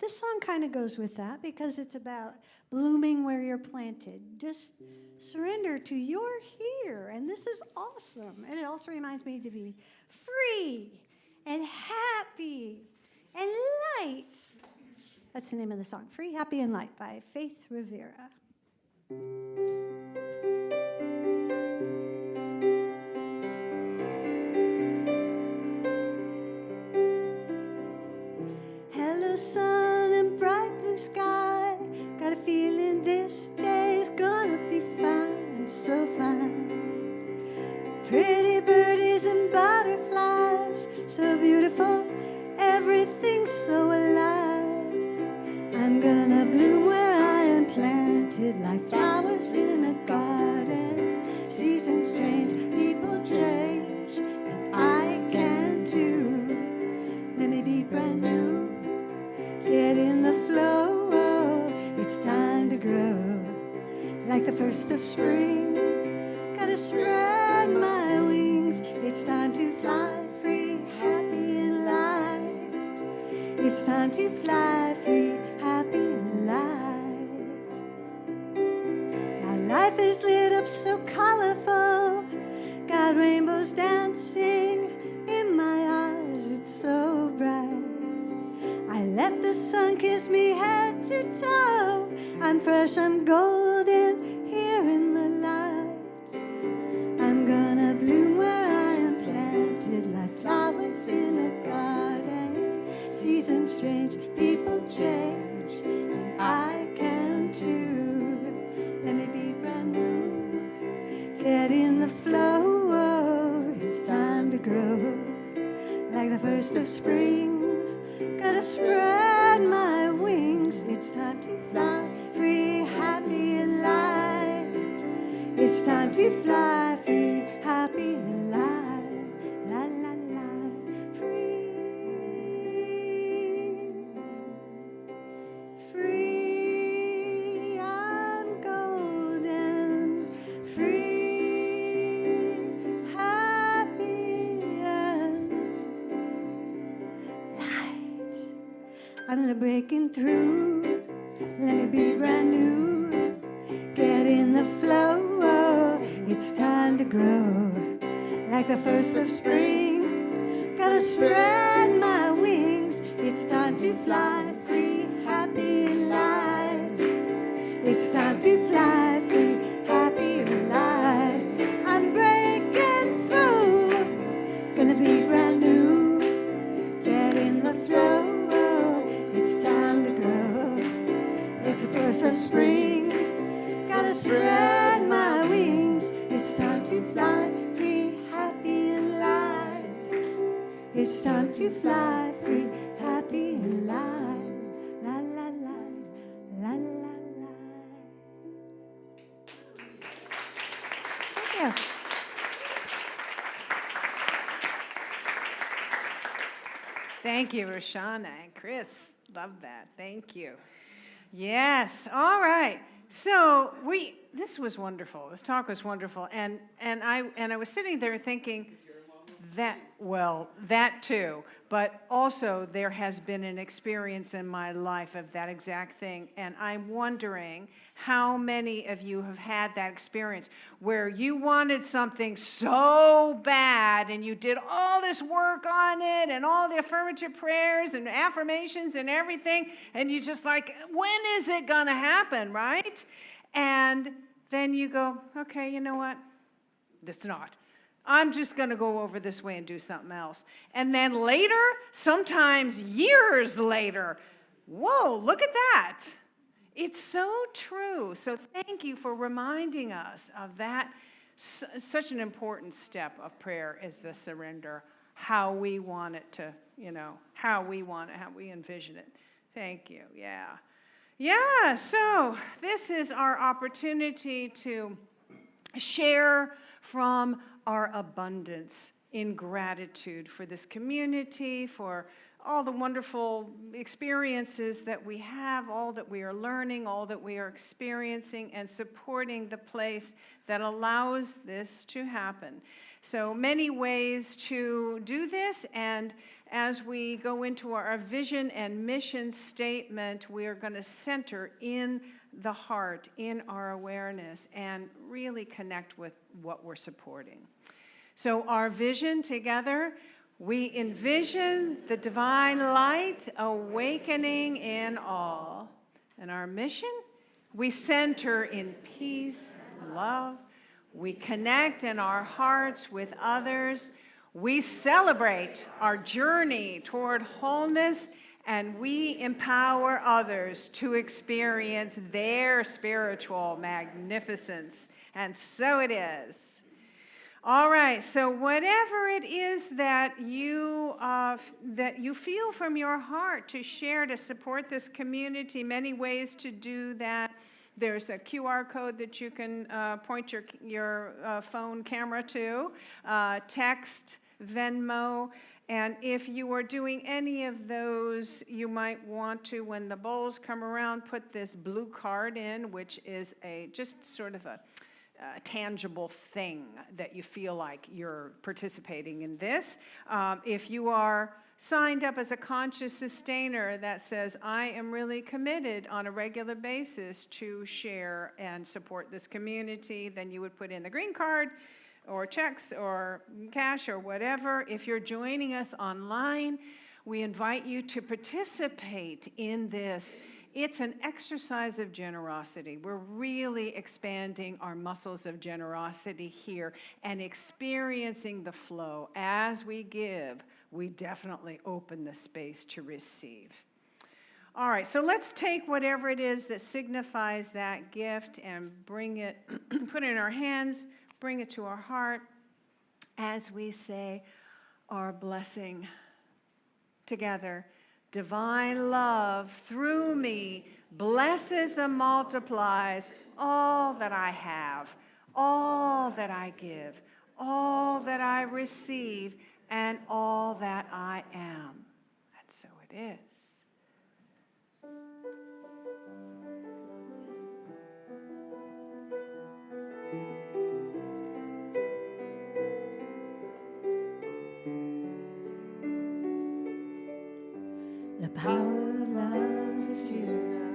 this song kind of goes with that because it's about blooming where you're planted. Just surrender to you're here, and this is awesome. And it also reminds me to be free and happy and light. That's the name of the song, Free, Happy, and Light by Faith Rivera. Hello, sun and bright blue sky. Got a feeling this day's gonna be fine, so fine. Pretty birdies and butterflies, so beautiful, everything's so alive. I'm gonna bloom where I am planted, like flowers in a garden. Seasons change, people change, and I can too. Let me be brand new. Get in the flow, it's time to grow. Like the first of spring, gotta spread my wings. It's time to fly free, happy and light. It's time to fly free, happy and light. Now life is lit up so colorful, got rainbows dancing in my eyes, it's so bright. I let the sun kiss me head to toe. I'm fresh, I'm golden, here in the light. I'm gonna bloom where I am planted, like flowers in a garden. Seasons change, people change, and I can too. Let me be brand new. Get in the flow, it's time to grow. Like the first of spring, gotta spread my wings. It's time to fly free, happy and light. It's time to fly free, happy and light. La la la, free. Free, I'm golden. Free, happy and light. I'm gonna breaking through. Let me be brand new. Get in the flow. It's time to grow. Like the first of spring, gotta spread my wings. It's time to fly free, happy and light. It's time to fly free, happy and light. I'm breaking through. Gonna be brand new. Get in the flow. It's time to grow. It's the first of spring. Gotta spread my wings. It's time to fly free, happy and light. It's time to fly free, happy and light. La la la, la la la. Thank you. Thank you, Roshana and Chris. Love that. Thank you. Yes. All right. So this was wonderful. This talk was wonderful, and I was sitting there thinking that too, but also there has been an experience in my life of that exact thing, and I'm wondering how many of you have had that experience where you wanted something so bad and you did all this work on it and all the affirmative prayers and affirmations and everything, and you just like, when is it gonna happen, right? And then you go, okay, you know what? It's not. I'm just going to go over this way and do something else. And then later, sometimes years later, whoa, look at that. It's so true. So thank you for reminding us of that. Such an important step of prayer is the surrender, how we want it to, how we want it, how we envision it. Thank you. Yeah. Yeah, so this is our opportunity to share from our abundance in gratitude for this community, for all the wonderful experiences that we have, all that we are learning, all that we are experiencing, and supporting the place that allows this to happen. So many ways to do this, and as we go into our vision and mission statement, we are going to center in the heart, in our awareness, and really connect with what we're supporting. So our vision together, we envision the divine light awakening in all. And our mission, we center in peace, love. We connect in our hearts with others. We celebrate our journey toward wholeness, and we empower others to experience their spiritual magnificence. And so it is. All right, so whatever it is that you feel from your heart to share to support this community, many ways to do that. There's a QR code that you can point your phone camera to, text, Venmo, and if you are doing any of those, you might want to, when the bowls come around, put this blue card in, which is just sort of a tangible thing that you feel like you're participating in this. If you are signed up as a conscious sustainer that says, I am really committed on a regular basis to share and support this community, then you would put in the green card or checks or cash or whatever. If you're joining us online, we invite you to participate in this. It's an exercise of generosity. We're really expanding our muscles of generosity here and experiencing the flow. As we give, we definitely open the space to receive. All right, so let's take whatever it is that signifies that gift and bring it, put it in our hands, bring it to our heart as we say our blessing together. Divine love through me blesses and multiplies all that I have, all that I give, all that I receive, and all that I am. And so it is. The power of love is here now.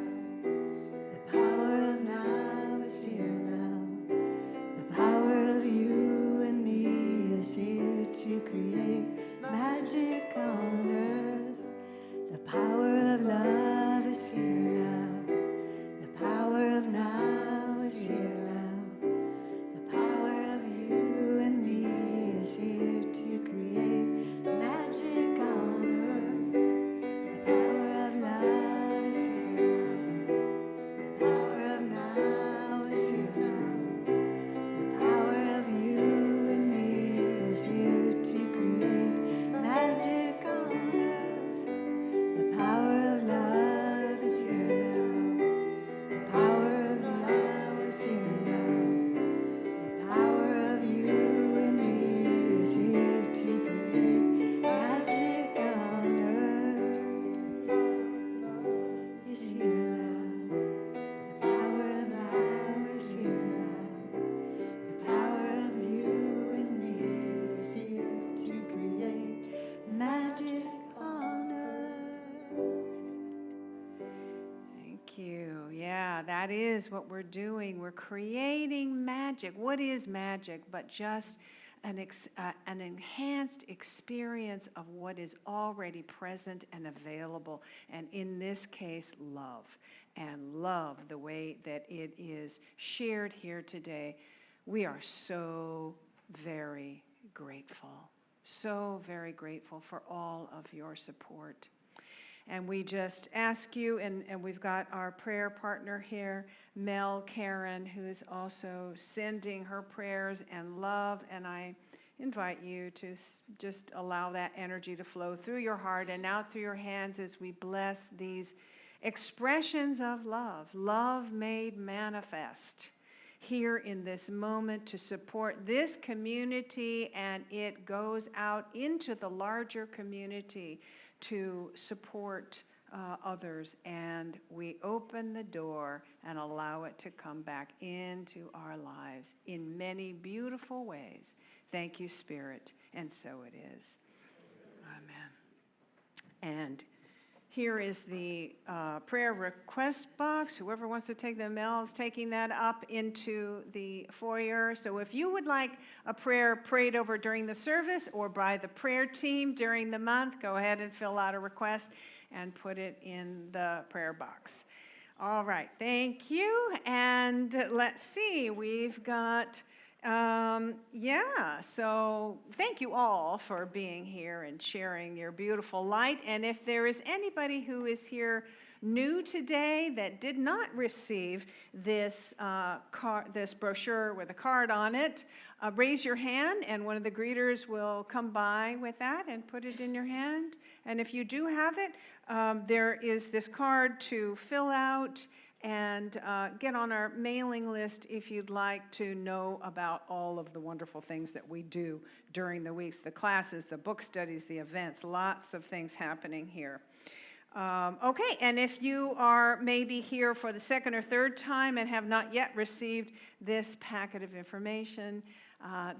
The power of now is here now. The power of you and me is here to create magic on earth. The power of love is here now. The power of now is here now. The power of you and me is here to create magic on earth. The power of love is here now. The power of now is here now. The power of you and me is here to create magic on earth. The power of love is here now. The power of love is here now. The power of you and me is here to create magic on earth. Is here now. The power of now is here now. The power of you and me is here to create magic on earth. Thank you. Yeah, that is what we're doing. We're creating magic. What is magic but just an enhanced experience of what is already present and available, and in this case, love. And love, the way that it is shared here today, we are so very grateful. So very grateful for all of your support. And we just ask you, and we've got our prayer partner here, Mel Karen, who is also sending her prayers and love. And I invite you to just allow that energy to flow through your heart and out through your hands as we bless these expressions of love, love made manifest here in this moment to support this community, and it goes out into the larger community to support others, and we open the door and allow it to come back into our lives in many beautiful ways. Thank you, Spirit, and so it is. Amen. And here is the prayer request box. Whoever wants to take the mail is taking that up into the foyer. So if you would like a prayer prayed over during the service or by the prayer team during the month, go ahead and fill out a request and put it in the prayer box. All right, thank you. And let's see, we've got, so thank you all for being here and sharing your beautiful light. And if there is anybody who is here new today that did not receive this this brochure with a card on it, raise your hand and one of the greeters will come by with that and put it in your hand. And if you do have it, there is this card to fill out and get on our mailing list if you'd like to know about all of the wonderful things that we do during the weeks, the classes, the book studies, the events, lots of things happening here. Okay, and if you are maybe here for the second or third time and have not yet received this packet of information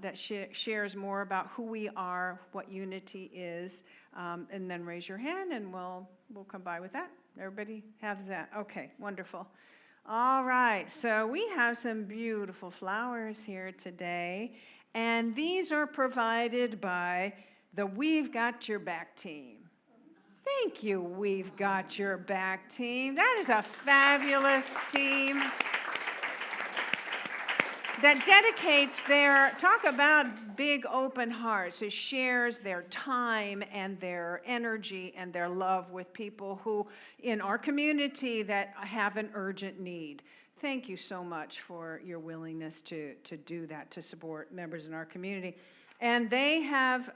that shares more about who we are, what unity is, and then raise your hand and we'll come by with that. Everybody have that? Okay, wonderful. All right, so we have some beautiful flowers here today, and these are provided by the We've Got Your Back team. Thank you, We've Got Your Back team. That is a fabulous team that dedicates talk about big open hearts, who shares their time and their energy and their love with people who in our community that have an urgent need. Thank you so much for your willingness to do that, to support members in our community. And they have,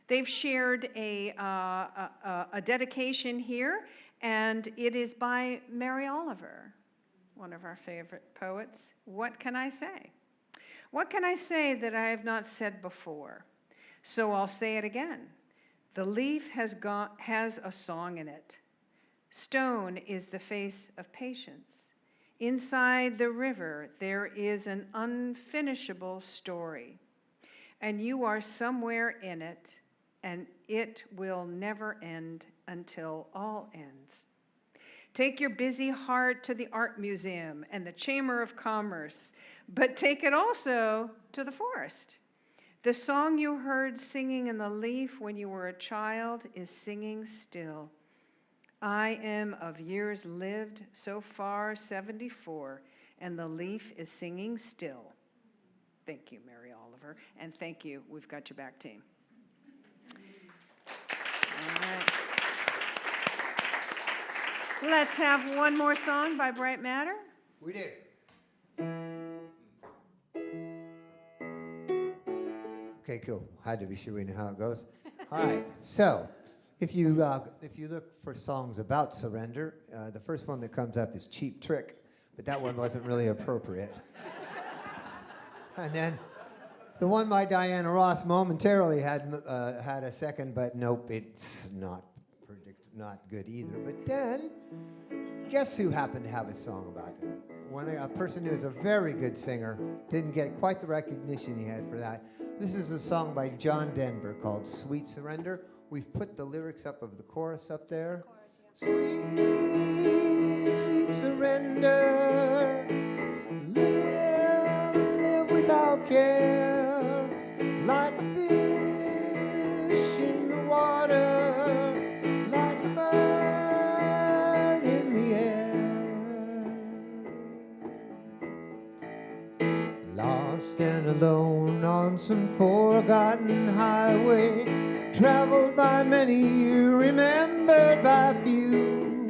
they've shared a dedication here, and it is by Mary Oliver, one of our favorite poets. What can I say? What can I say that I have not said before? So I'll say it again. The leaf has a song in it. Stone is the face of patience. Inside the river, there is an unfinishable story. And you are somewhere in it, and it will never end until all ends. Take your busy heart to the art museum and the Chamber of Commerce, but take it also to the forest. The song you heard singing in the leaf when you were a child is singing still. I am of years lived, so far 74, and the leaf is singing still. Thank you, Mary Oliver, and thank you, We've Got Your Back team. All right. Let's have one more song by Bright Matter. We do. Okay, cool. Had to be sure we know how it goes. All right. So, if you look for songs about surrender, the first one that comes up is "Cheap Trick," but that one wasn't really appropriate. And then the one by Diana Ross momentarily had a second, but nope, it's not good either. But then, guess who happened to have a song about it? A person who is a very good singer, didn't get quite the recognition he had for that. This is a song by John Denver called "Sweet Surrender." We've put the lyrics up of the chorus up there. Sweet, sweet surrender, live without care, like a fish in the water, like a bird in the air. Lost and alone on some forgotten highway, traveled by many you remember. remembered by few.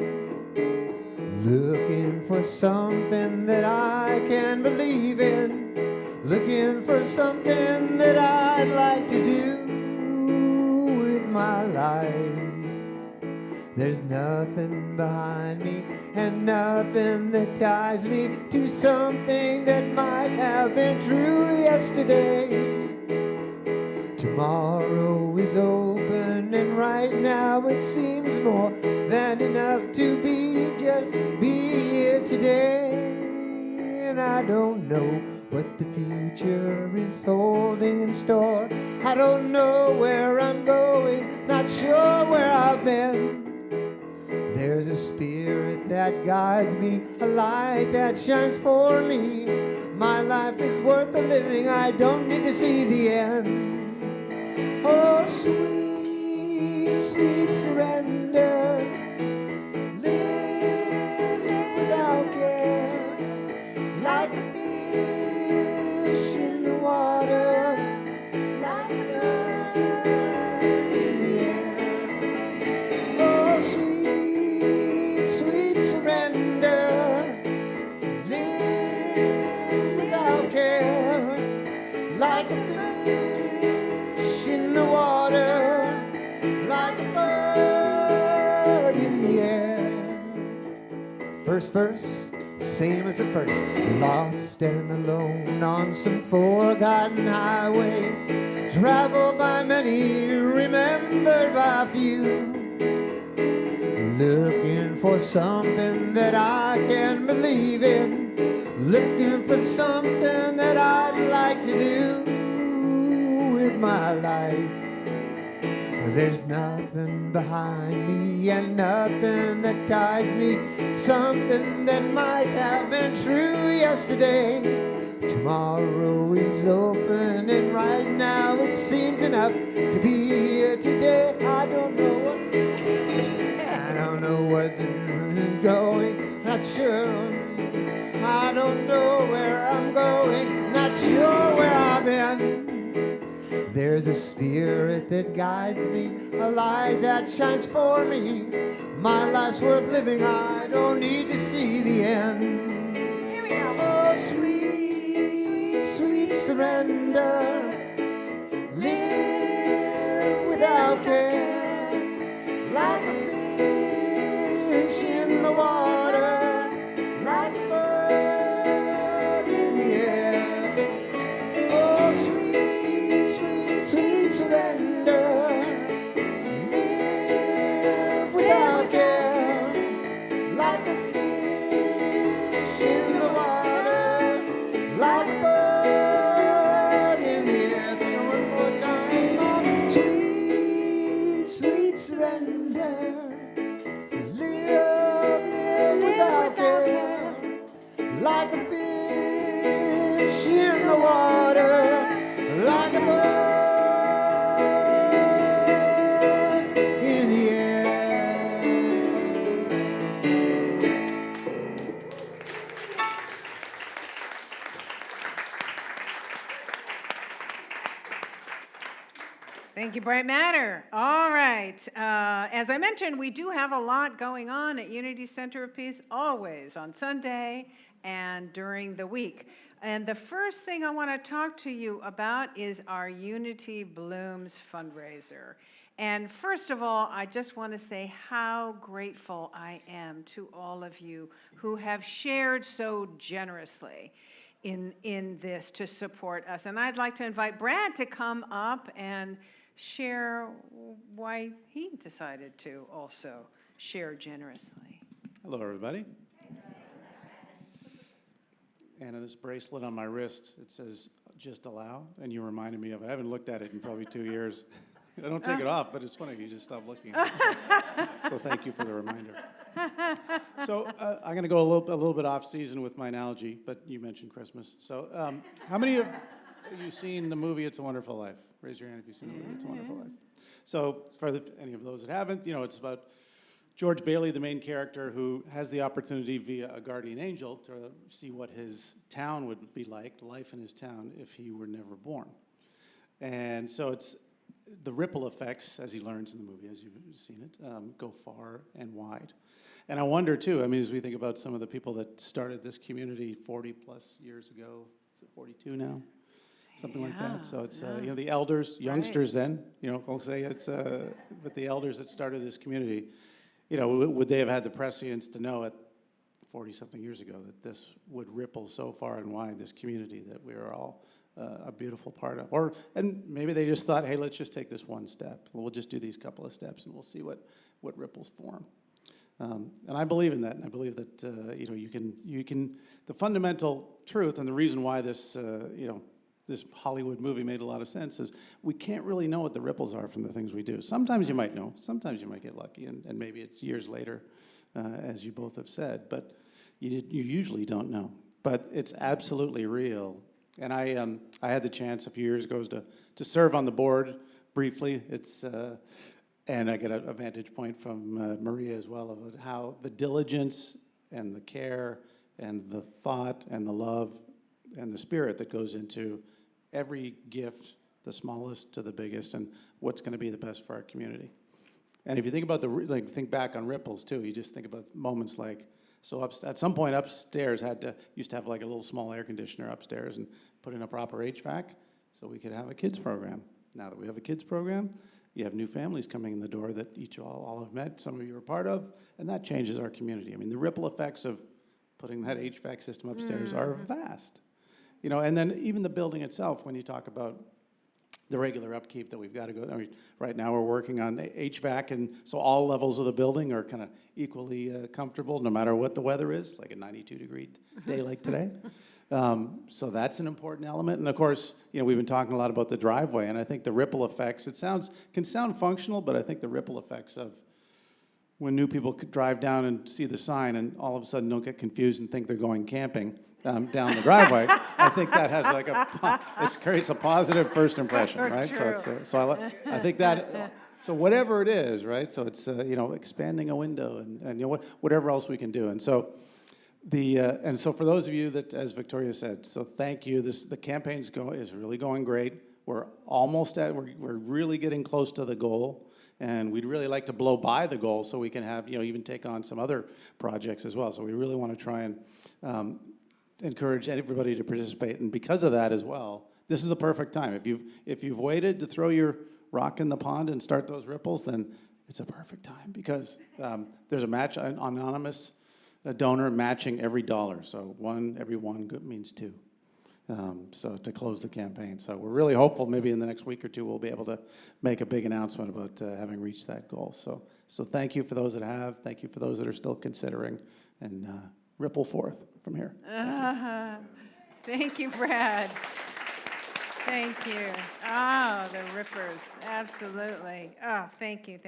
Looking for something that I can believe in. Looking for something that I'd like to do with my life. There's nothing behind me and nothing that ties me to something that might have been true yesterday. Tomorrow is open and right now it seems more than enough to just be here today. And I don't know what the future is holding in store. I don't know where I'm going, not sure where I've been. There's a spirit that guides me, a light that shines for me. My life is worth the living, I don't need to see the end. Oh, sweet, sweet surrender. Live without care, like a fish in the water, like a bird in the air. Oh, sweet, sweet surrender. Live without care, like a fish in the water, like a bird in the air. First verse, same as the first. Lost and alone on some forgotten highway, traveled by many, remembered by few. Looking for something that I can believe in. Looking for something that I'd like to do with my life. There's nothing behind me and nothing that ties me. Something that might have been true yesterday. Tomorrow is open and right now it seems enough to be here today. I don't know where I'm going, not sure. I don't know where I'm going, not sure where I've been. There's a spirit that guides me, a light that shines for me. My life's worth living, I don't need to see the end. Here we go. Oh, sweet, sweet surrender. Live without care, like a fish in the water, like a bird in the air. Oh, sweet, sweet, sweet surrender. Live without care, like a fish in the water, like a bird in the air. Sing it one more time. Oh, sweet, sweet surrender. Live without care, like a fish in the water, like a bird in the air. Thank you, Bright Matter. All right. As I mentioned, we do have a lot going on at Unity Center of Peace, always on Sunday and during the week. And the first thing I want to talk to you about is our Unity Blooms fundraiser. And first of all, I just want to say how grateful I am to all of you who have shared so generously in this to support us. And I'd like to invite Brad to come up and share why he decided to also share generously. Hello, everybody. And on this bracelet on my wrist, it says, just allow, and you reminded me of it. I haven't looked at it in probably 2 years. I don't take it off, but it's funny, you just stop looking at it. So thank you for the reminder. So I'm going to go a little bit off season with my analogy, but you mentioned Christmas. So how many of you seen the movie It's a Wonderful Life? Raise your hand if you've seen the movie It's a Wonderful Life. So for any of those that haven't, it's about George Bailey, the main character, who has the opportunity via a guardian angel to see what his town would be like, life in his town, if he were never born. And so the ripple effects, as he learns in the movie, as you've seen it, go far and wide. And I wonder, too, I mean, as we think about some of the people that started this community 40-plus years ago, is it 42 now? Something like that. So it's, the elders, youngsters then, I'll say it's, but the elders that started this community, would they have had the prescience to know at 40-something years ago that this would ripple so far and wide, this community that we are all a beautiful part of? And maybe they just thought, hey, let's just take this one step. We'll just do these couple of steps and we'll see what ripples form. And I believe in that, and I believe that, you can, the fundamental truth and the reason why this, this Hollywood movie made a lot of sense is we can't really know what the ripples are from the things we do. Sometimes you might know, sometimes you might get lucky, and maybe it's years later, as you both have said, but you usually don't know. But it's absolutely real. And I had the chance a few years ago to serve on the board briefly. It's and I get a vantage point from Maria as well of how the diligence and the care and the thought and the love and the spirit that goes into every gift, the smallest to the biggest, and what's going to be the best for our community. And if you think about think back on ripples too, you just think about moments like, at some point upstairs used to have like a little small air conditioner upstairs and put in a proper HVAC so we could have a kids program. Now that we have a kids program, you have new families coming in the door that all have met, some of you are part of, and that changes our community. I mean, the ripple effects of putting that HVAC system upstairs are vast. And then even the building itself, when you talk about the regular upkeep that we've got to go, I mean, right now we're working on HVAC, and so all levels of the building are kind of equally comfortable, no matter what the weather is, like a 92-degree day like today. So that's an important element. And of course, we've been talking a lot about the driveway, and I think the ripple effects, can sound functional, but I think the ripple effects of when new people could drive down and see the sign and all of a sudden don't get confused and think they're going camping down the driveway, I think that has it creates a positive first impression, right? True. So I think that, so whatever it is, right? So it's, expanding a window and whatever else we can do. And so and so for those of you that, as Victoria said, so thank you. The campaign's is really going great. We're we're really getting close to the goal. And we'd really like to blow by the goal so we can have, even take on some other projects as well. So we really want to try and encourage everybody to participate. And because of that as well, this is the perfect time. If you've waited to throw your rock in the pond and start those ripples, then it's a perfect time because there's a match, an anonymous donor matching every dollar. So every one means two. So to close the campaign. So we're really hopeful maybe in the next week or two we'll be able to make a big announcement about having reached that goal. So thank you for those that have. Thank you for those that are still considering, and ripple forth from here. Thank you, Brad. Thank you. Oh, the rippers, absolutely. Oh, thank you.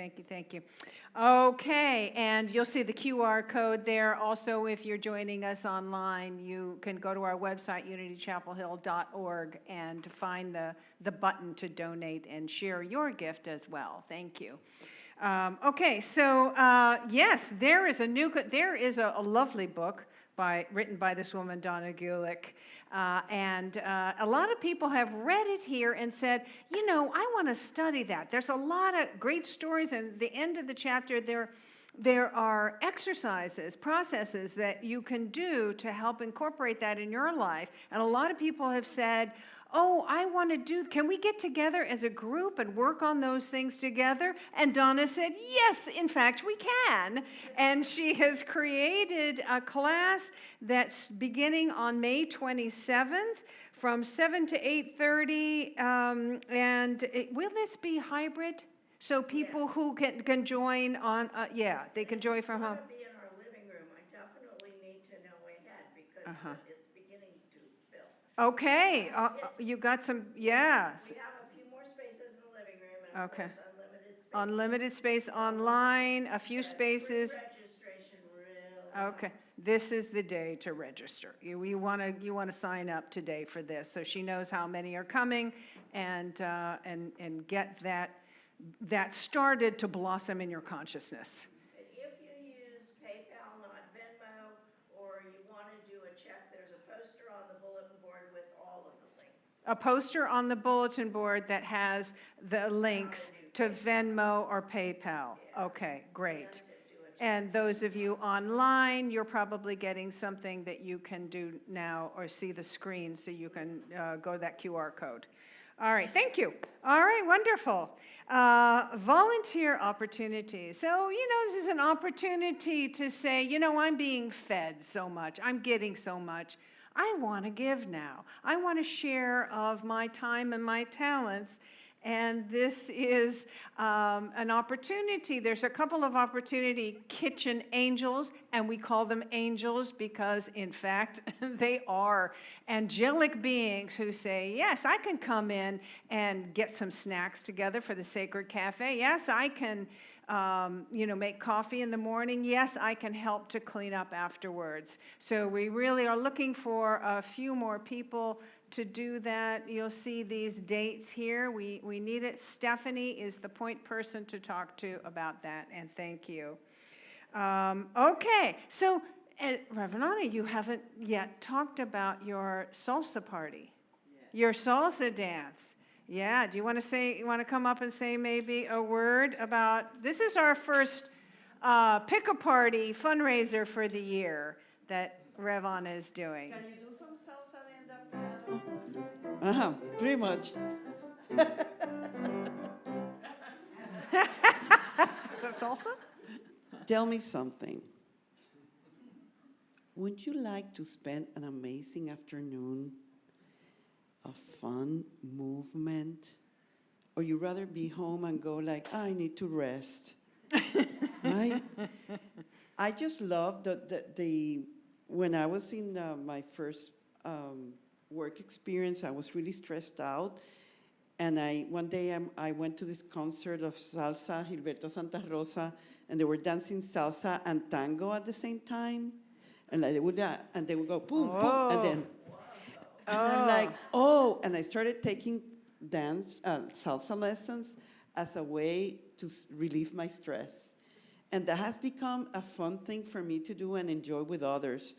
Okay, and you'll see the QR code there. Also, if you're joining us online, you can go to our website, unitychapelhill.org, and find the button to donate and share your gift as well. Thank you. Okay, so yes, there is a lovely book written by this woman, Donna Gulick. And a lot of people have read it here and said, I want to study that. There's a lot of great stories, and at the end of the chapter, there are exercises, processes that you can do to help incorporate that in your life. And a lot of people have said, can we get together as a group and work on those things together? And Donna said, yes, in fact, we can. And she has created a class that's beginning on May 27th from 7 to 8:30. Will this be hybrid? So people who can join on, they can join from home. If you want to be in our living room, I definitely need to know ahead because it's beginning to fill. Okay, you got some, yeah. We have a few more spaces in the living room, and of Okay. course, Unlimited space online, a few spaces. Registration really. Okay, this is the day to register. You want to sign up today for this, so she knows how many are coming, and get that started to blossom in your consciousness. If you use PayPal, not Venmo, or you want to do a check, there's a poster on the bulletin board with all of the links. a poster on the bulletin board that has the links to Venmo or PayPal. Okay, great. And those of you online, you're probably getting something that you can do now or see the screen so you can go to that QR code. All right, thank you. All right, wonderful. Volunteer opportunities. So, this is an opportunity to say, I'm being fed so much, I'm getting so much. I want to give now. I want to share of my time and my talents. And this is an opportunity. There's a couple of opportunity kitchen angels, and we call them angels because, in fact, they are angelic beings who say, yes, I can come in and get some snacks together for the Sacred Cafe. Yes, I can make coffee in the morning. Yes, I can help to clean up afterwards. So we really are looking for a few more people to do that. You'll see these dates here. We need it. Stephanie is the point person to talk to about that, and thank you. Okay, so Reverend Anna, you haven't yet talked about your salsa party, your salsa dance. Yeah, do you want to come up and say maybe a word about, this is our first pick-a-party fundraiser for the year that Rev Anna is doing. Can you do some salsa in the piano? Pretty much. That's salsa? Tell me something. Would you like to spend an amazing afternoon of fun movement? Or you rather be home and go like, I need to rest, right? I just love the when I was in my first work experience, I was really stressed out. And one day I went to this concert of salsa, Gilberto Santa Rosa, and they were dancing salsa and tango at the same time. And they would go boom, boom, and then, and I'm like, and I started taking salsa lessons as a way to relieve my stress. And that has become a fun thing for me to do and enjoy with others.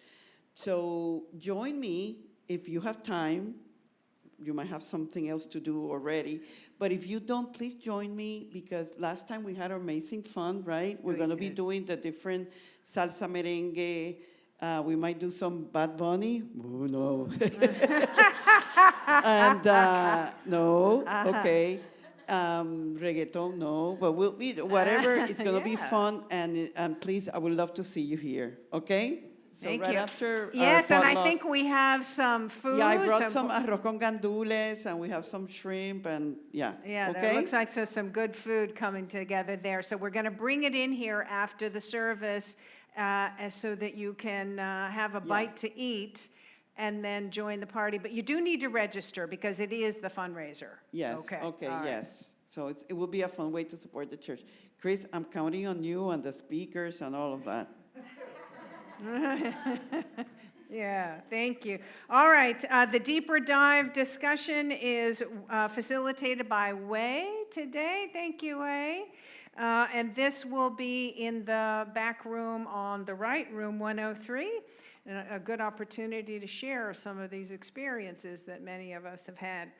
So join me if you have time. You might have something else to do already. But if you don't, please join me, because last time we had amazing fun, right? We're going to be doing the different salsa merengue. We might do some Bad Bunny. Oh, no. And no, okay. Reggaeton, no. But we'll be, whatever, it's going to be fun. And please, I would love to see you here, okay? So Thank right you. after Yes, and I potluck, think we have some food. yeah, I brought some arroz con gandules, and we have some shrimp, and yeah. Yeah, okay? that looks like some good food coming together there. So we're going to bring it in here after the service so that you can have a bite to eat and then join the party. But you do need to register because it is the fundraiser. Yes, okay, all right. yes. So it will be a fun way to support the church. Chris, I'm counting on you and the speakers and all of that. Yeah, thank you. All right, the deeper dive discussion is facilitated by Wei today. Thank you, Wei. And this will be in the back room on the right, room 103. And a good opportunity to share some of these experiences that many of us have had.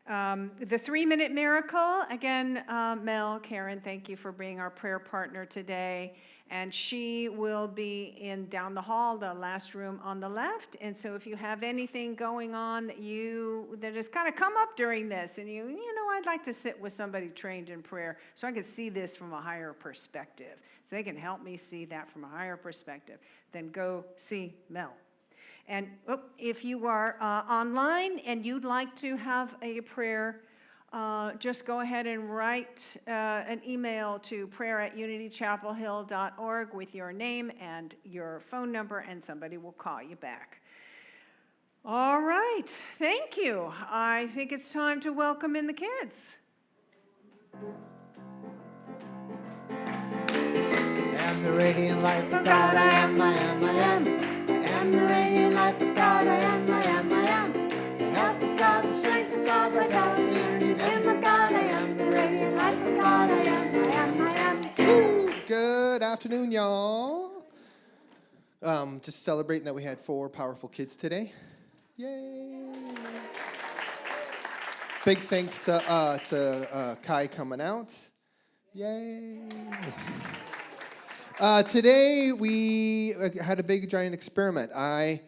The 3-minute miracle, again, Mel, Karen, thank you for being our prayer partner today. And she will be down the hall, the last room on the left. And so if you have anything going on that has kind of come up during this, and I'd like to sit with somebody trained in prayer so I can see this from a higher perspective, so they can help me see that from a higher perspective, then go see Mel. And if you are online and you'd like to have a prayer, just go ahead and write an email to prayer@unitychapelhill.org with your name and your phone number, and somebody will call you back. All right, thank you. I think it's time to welcome in the kids. I am the radiant life of God, I am, I am, I am. I am the radiant life of God, I am, I am, I am. The health of God, the strength of God, vitality, the energy, flame of God, I am the radiant life of God, I am, I am, I am. Woo! Good afternoon, y'all. Just celebrating that we had 4 powerful kids today. Yay! big thanks to Kai coming out. Yay. Today we had a big giant experiment. It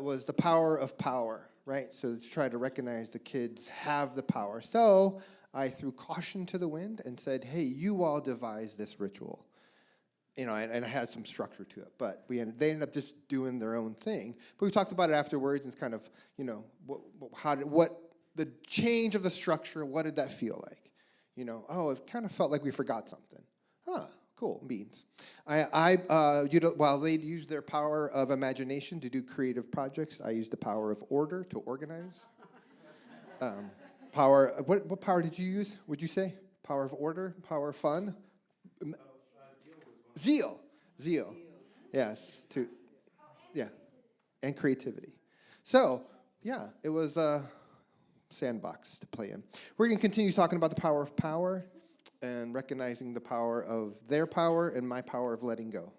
was the power of power, right? So to try to recognize the kids have the power. So I threw caution to the wind and said, hey, you all devise this ritual. And I had some structure to it, but they ended up just doing their own thing. But we talked about it afterwards, and it's kind of, what the change of the structure, what did that feel like? It kind of felt like we forgot something. Cool, beans. While they used their power of imagination to do creative projects, I used the power of order to organize. What power did you use, would you say? Power of order, power of fun? Zeal. Yes. And creativity. So, it was a sandbox to play in. We're going to continue talking about the power of power and recognizing the power of their power and my power of letting go.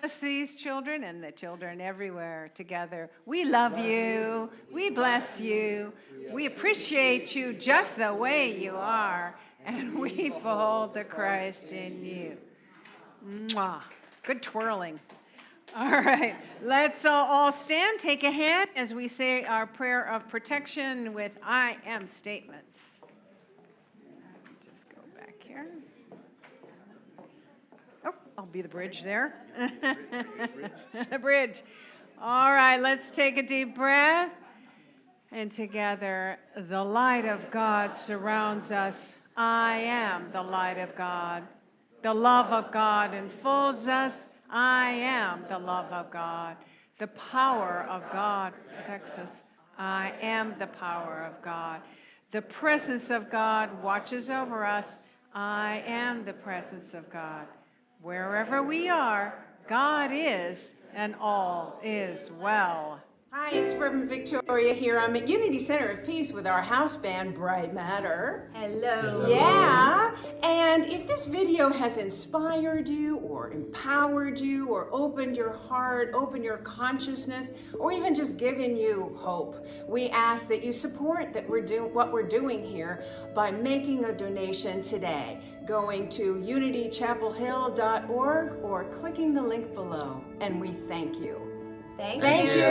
Bless these children and the children everywhere together. We love you. We bless you. We appreciate you just the way you are. And we behold the Christ in you. Mwah. Good twirling. All right. Let's all stand, take a hand as we say our prayer of protection with I am statements. Just go back here. Oh, I'll be the bridge there. The bridge. All right, let's take a deep breath. And together, the light of God surrounds us. I am the light of God. The love of God enfolds us. I am the love of God. The power of God protects us. I am the power of God. The presence of God watches over us. I am the presence of God. Wherever we are, God is, and all is well. Hi, it's Reverend Victoria here. I'm at Unity Center of Peace with our house band, Bright Matter. Hello. Yeah, and if this video has inspired you or empowered you or opened your heart, opened your consciousness, or even just given you hope, we ask that you support what we're doing here by making a donation today, going to unitychapelhill.org or clicking the link below. And we thank you. Thank Thank you. you.